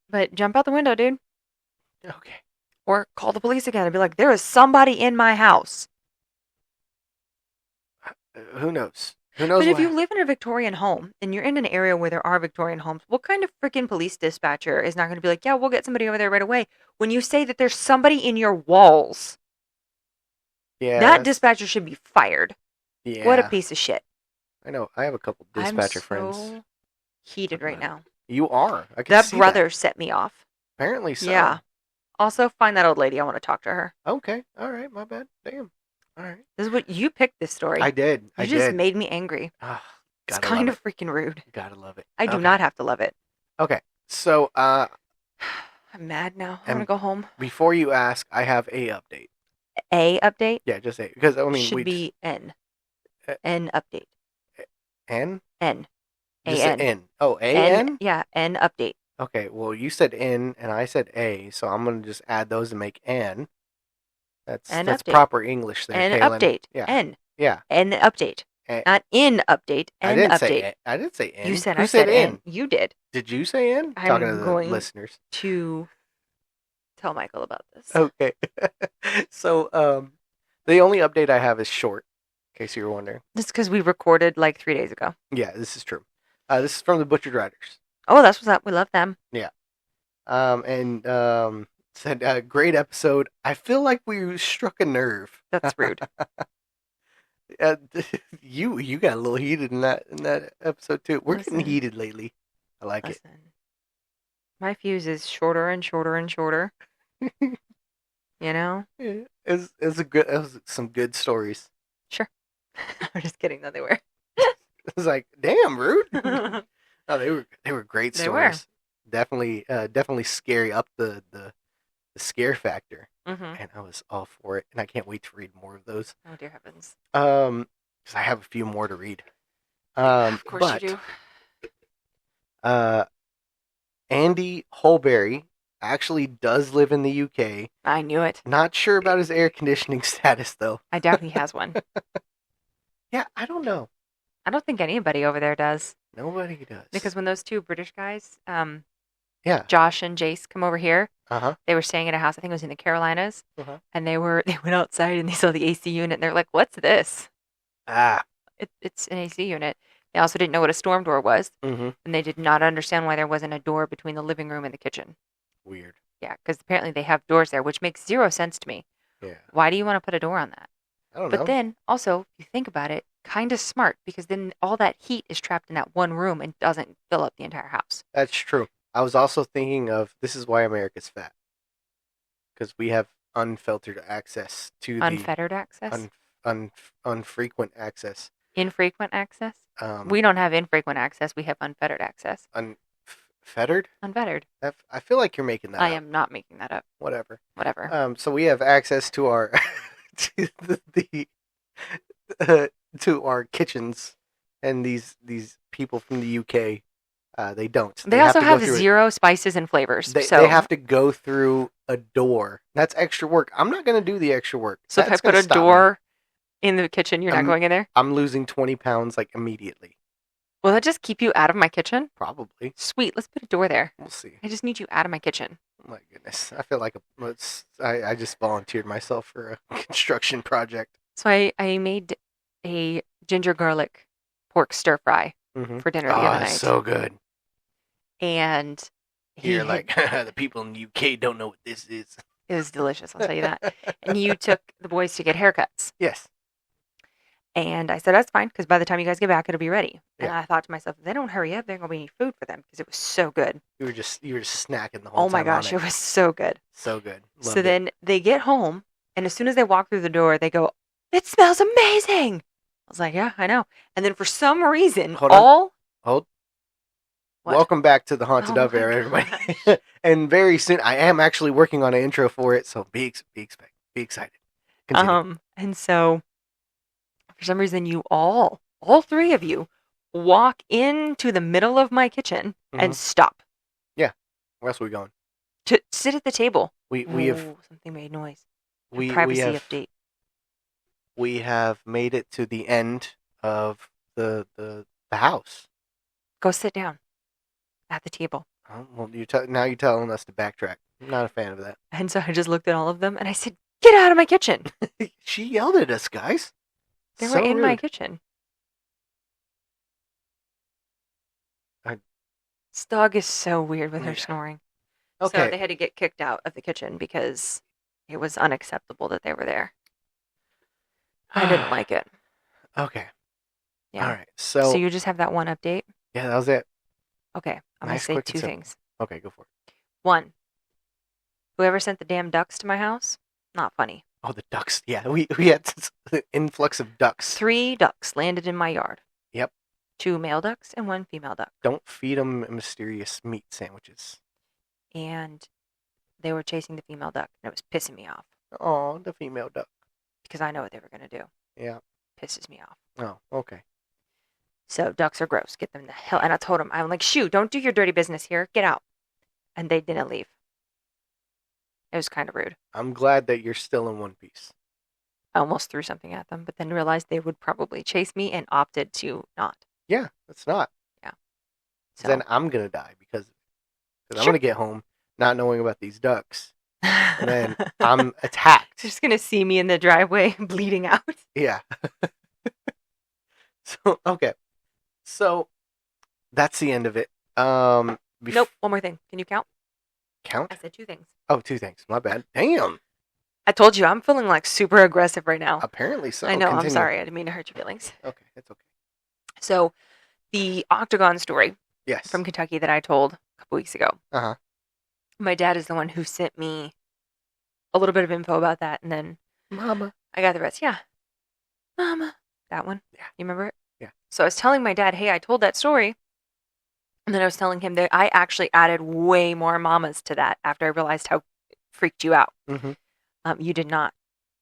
but jump out the window, dude, Okay. or call the police again and be like, there is somebody in my house. Who knows? Who knows But if what you live in a Victorian home and you're in an area where there are Victorian homes, what kind of freaking police dispatcher is not going to be like, yeah, we'll get somebody over there right away? When you say that there's somebody in your walls, Yeah. that dispatcher should be fired. Yeah. What a piece of shit. I know. I have a couple dispatcher I'm friends. so heated right now. You are. I can That see brother set me off. Apparently so. Yeah. Also, find that old lady. I want to talk to her. Okay. All right. My bad. Damn. All right. This is what you picked this story. I did. You I just did. made me angry. Ah, It's gotta kind love of freaking rude. it. Gotta love it. I do Okay. not have to love it. Okay. So, I'm mad now. I And- want to go home. before you ask, I have a update. A update Yeah, just a because I mean should we be N. Uh, N update. N. N. Just A-N. N. Oh, A N. N. Yeah, N update. Okay. Well, you said N and I said A, so I'm gonna just add those and make N. That's N that's update. proper English there. N Kaylin. update. Yeah. N. Yeah. N update. N. Not in update. I N didn't update. say. I didn't say N. You said Who I said N? N. You did. Did you say N? I'm Talking to the going- listeners. To tell Michael about this. Okay. So, the only update I have is short, in case you were wondering. Just because we recorded like 3 days ago. Yeah, this is true. This is from the Butchered Riders. Oh, that's what's up. We love them. Said, great episode. I feel like we struck a nerve. That's rude. Uh, you got a little heated in that episode too. We're Listen. getting heated lately. I like it. Listen. My fuse is shorter and shorter and shorter. You know? Yeah, it was some good stories. I'm just kidding. No, they were. It was like, damn, rude. No, they were great They were. stories. Definitely scary up the scare factor, Mm-hmm. and I was all for it. And I can't wait to read more of those. Oh, dear heavens. Because I have a few more to read. Of course but, you do. Andy Holberry actually does live in the UK. I knew it. Not sure about his air conditioning status though. I doubt he has one. Yeah, I don't know. I don't think anybody over there does. Nobody does. Because when those two British guys, yeah, Josh and Jace, come over here, uh-huh. they were staying at a house, I think it was in the Carolinas, Uh-huh. and they went outside and they saw the AC unit, and they're like, what's this? Ah, It's an AC unit. They also didn't know what a storm door was, Mm-hmm. and they did not understand why there wasn't a door between the living room and the kitchen. Weird. Yeah, because apparently they have doors there, which makes zero sense to me. Yeah. Why do you want to put a door on that? I don't But know. then also, if you think about it, kind of smart because then all that heat is trapped in that one room and doesn't fill up the entire house. That's true. I was also thinking of this is why America's fat because we have unfiltered access to the Unfettered access? un, un, unfrequent access. Infrequent access? Um, We don't have infrequent access. We have unfettered access. unfettered. Unfettered. I feel like you're making that I up. am not making that up. Whatever. Whatever. So we have access to our to to our kitchens, and these people from the UK, they don't. They have also to go have through it. zero spices and flavors. They have to go through a door. That's extra work. I'm not going to do the extra work. So if I That's put gonna a stop me. door in the kitchen, you're not going in there? I'm losing 20 pounds like immediately. Will that just keep you out of my kitchen? Probably. Sweet. Let's put a door there. We'll see. I just need you out of my kitchen. Oh my goodness. I feel like I just volunteered myself for a construction project. So I made a ginger garlic pork stir fry Mm-hmm. for dinner the other night. So good. And You're like, the people in the UK don't know what this is. it was delicious, I'll tell you that. And you took the boys to get haircuts. Yes. And I said, that's fine, because by the time you guys get back, it'll be ready. And Yeah. I thought to myself, if they don't hurry up, there ain't going to be any food for them, because it was so good. You were just snacking the whole time. Oh my gosh, it was so good. So good. Loved So it. then they get home, and as soon as they walk through the door, they go, it smells amazing. I was like, yeah, I know. And then for some reason, Hold on. Hold. What? Welcome back to the Haunted Oh Of my Era, everybody. And very soon, I am actually working on an intro for it, so be excited. Continue. And so for some reason, you all three of you, walk into the middle of my kitchen and stop Where else are we going? to sit at the table. We have Ooh, something made noise. we Privacy have update. we have made it to the end of the house. Go sit down at the table. Oh, well, now you're telling us to backtrack. I'm not a fan of that. And so I just looked at all of them and I said, get out of my kitchen. She yelled at us, guys. They So were in my rude. kitchen. I- This dog is so weird with her Yeah. snoring. Okay. So they had to get kicked out of the kitchen because it was unacceptable that they were there. I didn't like it. Okay. Yeah. All right. So you just have that one update? Yeah, that was it. Okay. I'm going Nice, to say quick, and two simple. things. Okay, go for it. One, whoever sent the damn ducks to my house, not funny. Oh, the ducks. Yeah, we had an influx of ducks. 3 ducks landed in my yard. Yep. 2 male ducks and 1 female duck. Don't feed them mysterious meat sandwiches. And they were chasing the female duck, and it was pissing me off Oh, the female duck. because I know what they were going to do. Yeah. Pisses me off. Oh, okay. So ducks are gross. Get them the hell. And I told them, I'm like, shoo, don't do your dirty business here. Get out. And they didn't leave. It was kind of rude. I'm glad that you're still in one piece. I almost threw something at them, but then realized they would probably chase me and opted to not. Yeah, it's not. So Then I'm gonna die because I'm Sure. gonna get home not knowing about these ducks, and then I'm attacked. They're just gonna see me in the driveway bleeding out. Yeah. So okay, so that's the end of it. Nope. One more thing. Can you count? Count? I said 2 things. Oh, 2 things. My bad. Damn. I told you I'm feeling like super aggressive right now. Apparently so. I know. I'm Continue. sorry. I didn't mean to hurt your feelings. Okay, it's okay. So, the octagon story Yes. from Kentucky that I told a couple weeks ago. Uh-huh. My dad is the one who sent me a little bit of info about that, and then Mama. I got the rest. Yeah. Mama. That one. Yeah. You remember it? Yeah. So I was telling my dad, hey, I told that story. And then I was telling him that I actually added way more mamas to that after I realized how it freaked you out. Mm-hmm. You did not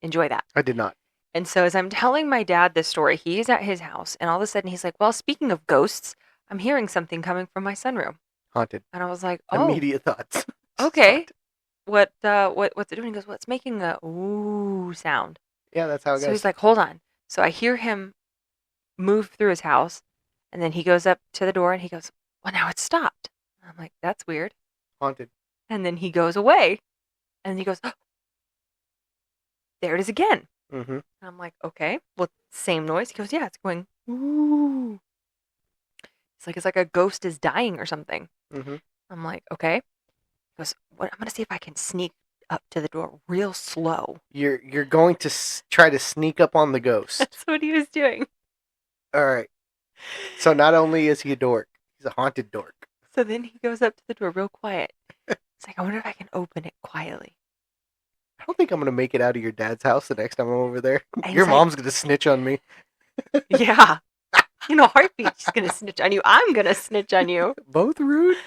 enjoy that. I did not. And so as I'm telling my dad this story, he is at his house, and all of a sudden he's like, well, speaking of ghosts, I'm hearing something coming from my sunroom. Haunted. And I was like, oh, Immediate thoughts. okay. What's it doing? He goes, well, it's making a ooh sound. Yeah, that's how it So goes. he's like, hold on. So I hear him move through his house, and then he goes up to the door and he goes, well, now it's stopped. And I'm like, that's weird. Haunted. And then he goes away, and he goes, oh, there it is again. Mm-hmm. And I'm like, okay, well, same noise. He goes, yeah, it's going, ooh. He's like, it's like a ghost is dying or something. Mm-hmm. I'm like, okay. He goes, what? I'm gonna see if I can sneak up to the door real slow. You're going to try to sneak up on the ghost. That's what he was doing. All right. So not only is he a dork, he's a haunted dork. So then he goes up to the door real quiet. It's like, I wonder if I can open it quietly. I don't think I'm gonna make it out of your dad's house the next time I'm over there. And Your he's like, mom's gonna snitch on me. yeah. Heartbeat. She's gonna snitch on you. I'm gonna snitch on you. Both rude.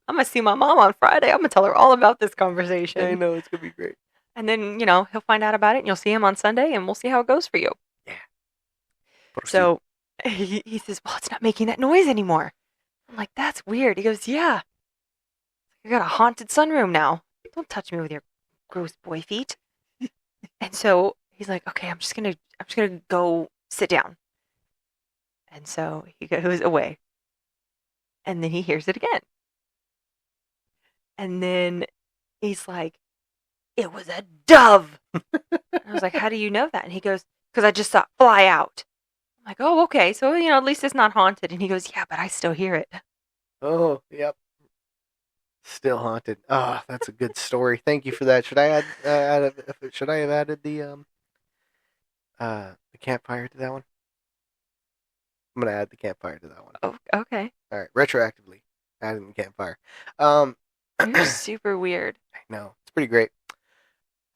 I'm gonna see my mom on Friday. I'm gonna tell her all about this conversation. I know it's gonna be great. And then, he'll find out about it and you'll see him on Sunday and we'll see how it goes for you. Yeah. So he says, well, it's not making that noise anymore. I'm like, that's weird. He goes, yeah. I got a haunted sunroom now. Don't touch me with your gross boy feet. And so he's like, okay, I'm just gonna go sit down. And so he goes away. And then he hears it again. And then he's like, it was a dove. I was like, how do you know that? And he goes, because I just saw it fly out. I'm like, oh, okay. So, at least it's not haunted. And he goes, yeah, but I still hear it. Oh, yep. Still haunted. Ah, oh, that's a good story. Thank you for that. Should I should I have added the campfire to that one? I'm gonna add the campfire to that one. Oh, okay. All right, retroactively adding the campfire. You're super weird. I know, it's pretty great.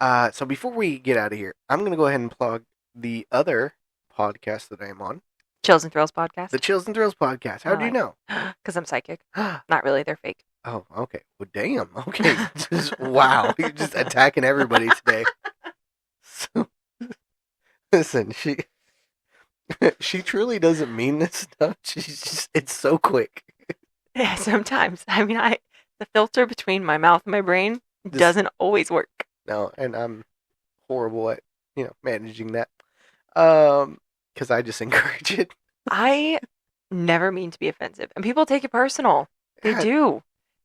So before we get out of here, I'm gonna go ahead and plug the other podcast that I am on. Chills and Thrills podcast. The Chills and Thrills podcast. How do you know? Because I'm psychic. Not really. They're fake. Oh, okay. Well, damn. Okay. Wow. You're just attacking everybody today. So, listen, she truly doesn't mean this stuff. It's so quick. Yeah, sometimes. I mean, the filter between my mouth and my brain doesn't always work. No, and I'm horrible at, managing that. Because I just encourage it. I never mean to be offensive. And people take it personal. They do.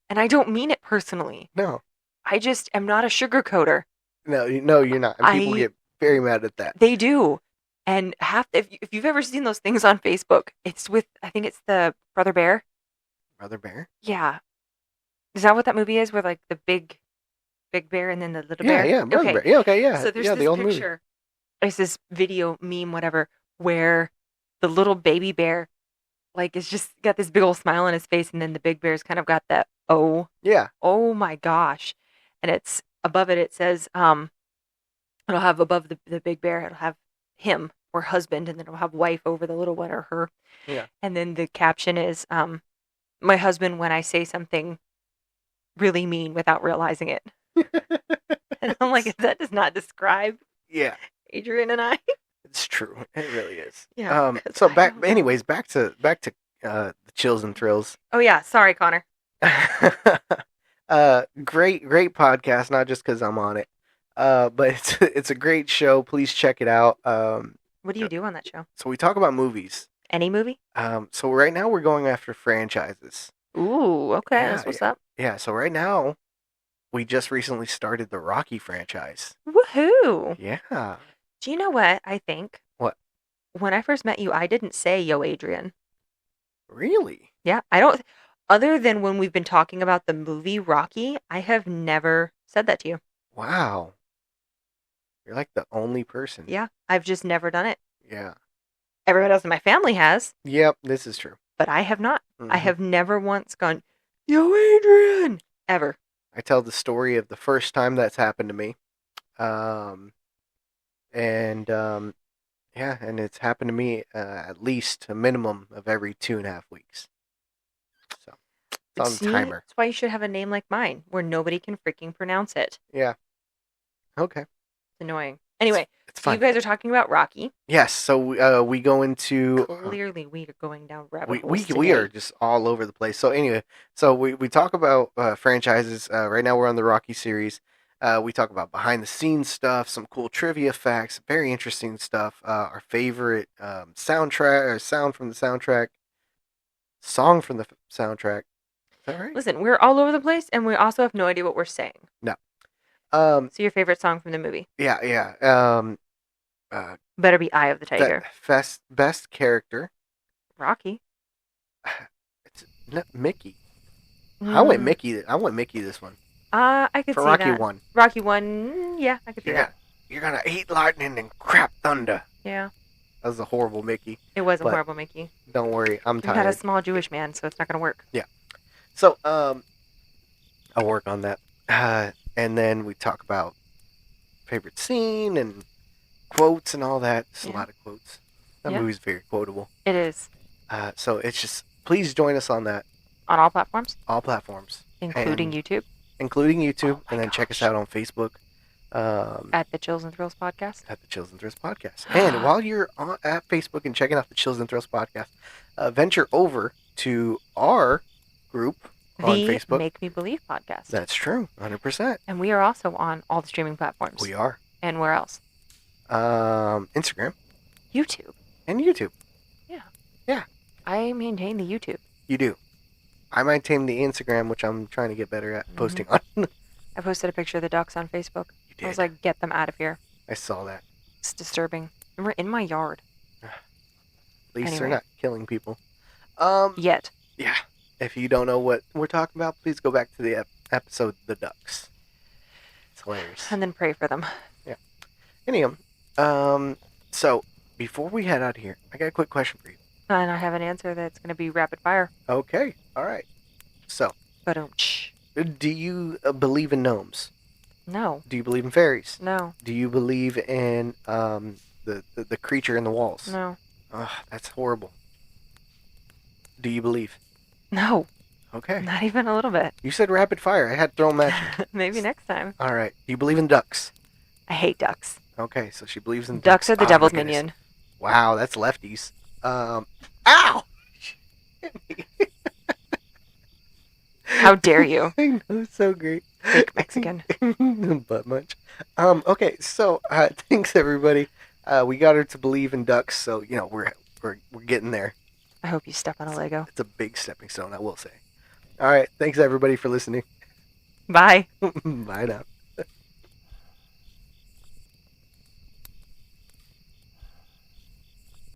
And I don't mean it personally. No. I just am not a sugarcoater. No, you're not. And people get very mad at that. They do. And if you've ever seen those things on Facebook, it's with, I think it's the Brother Bear. Brother Bear? Yeah. Is that what that movie is? Where like the big bear and then the little bear? Yeah, Brother Bear. Yeah, okay, yeah. So there's this the picture. It's this video, meme, whatever, where the little baby bear, like, is just got this big old smile on his face, and then the big bear's kind of got that, yeah. Oh my gosh. And it's above it, it says, it'll have above the big bear, it'll have him or husband, and then it'll have wife over the little one or her. Yeah. And then the caption is, my husband when I say something really mean without realizing it. And I'm like, that does not describe Adrian and I. It's true. It really is. Yeah. So back to the Chills and Thrills. Oh yeah, sorry, Connor. Great podcast. Not just because I'm on it, but it's a great show. Please check it out. What do you do on that show? So we talk about movies. Any movie? So right now we're going after franchises. Ooh, okay. That's what's up. Yeah. So right now, we just recently started the Rocky franchise. Woohoo! Yeah. Do you know what I think? What? When I first met you, I didn't say "Yo, Adrian." Really? Yeah, I don't. Other than when we've been talking about the movie Rocky, I have never said that to you. Wow. You're like the only person. Yeah, I've just never done it. Yeah. Everyone else in my family has. Yep, this is true. But I have not. Mm-hmm. I have never once gone, "Yo, Adrian!" Ever. I tell the story of the first time that's happened to me. And it's happened to me at least a minimum of every 2.5 weeks. So it's on timer. That's why you should have a name like mine, where nobody can freaking pronounce it. Yeah. Okay. It's annoying. Anyway, it's fine. You guys are talking about Rocky. Yes. So we go into clearly we are going down rabbit holes. We are just all over the place. So anyway, so we talk about franchises. Right now we're on the Rocky series. We talk about behind the scenes stuff, some cool trivia facts, very interesting stuff. Our favorite soundtrack or sound from the soundtrack, song from the soundtrack. Is that right? Listen, we're all over the place, and we also have no idea what we're saying. No. So your favorite song from the movie? Yeah. Better be Eye of the Tiger. Best character. Rocky. No, Mickey. I went Mm, Mickey. I went Mickey this one I could for see Rocky that. 1. Rocky 1, yeah, I could see You're that. gonna you're gonna eat lightning and crap thunder. Yeah, That was a horrible Mickey, it was a but horrible Mickey. don't worry, I'm You're not a tired. small Jewish man, so it's not going to work. Yeah. So I'll work on that. And then we talk about favorite scene and quotes and all that. There's a Yeah. lot of quotes. That Yeah. movie's very quotable. It is. So it's just please join us on that. On all platforms, All platforms, including and, YouTube, including YouTube, Oh my and then check us gosh. out on Facebook. At the Chills and Thrills podcast. At the Chills and Thrills podcast. And while you're at Facebook and checking out the Chills and Thrills podcast, venture over to our group on The Facebook. Make Me Believe podcast. That's true, 100%. And we are also on all the streaming platforms. We are. And where else? Instagram YouTube. and YouTube. I maintain the YouTube. You do. I maintain the Instagram, which I'm trying to get better at posting on. I posted a picture of the ducks on Facebook. You did. I was like, get them out of here. I saw that. It's disturbing. And we're in my yard. At least they're Anyway. not killing people. Yet. Yeah. If you don't know what we're talking about, please go back to the episode The Ducks. It's hilarious. And then pray for them. Anyway, so before we head out of here, I got a quick question for you. And I have an answer that's going to be rapid fire. Okay. All right. So, But do you believe in gnomes? no. Do you believe in fairies? No. Do you believe in the creature in the walls? No. Ugh, that's horrible. Do you believe? No. Okay. Not even a little bit. You said rapid fire. I had to throw them at you. Maybe next time. All right. Do you believe in ducks? I hate ducks. Okay, so she believes in Ducks are the Oh, my devil's goodness. minion. Wow, that's lefties. Ow! How dare you? I know, it's so great. Fake Mexican. Butt munch. Okay, so thanks everybody. We got her to believe in ducks, so you know we're getting there. I hope you step on a Lego. It's a big stepping stone, I will say. All right, thanks everybody for listening. Bye. Bye now.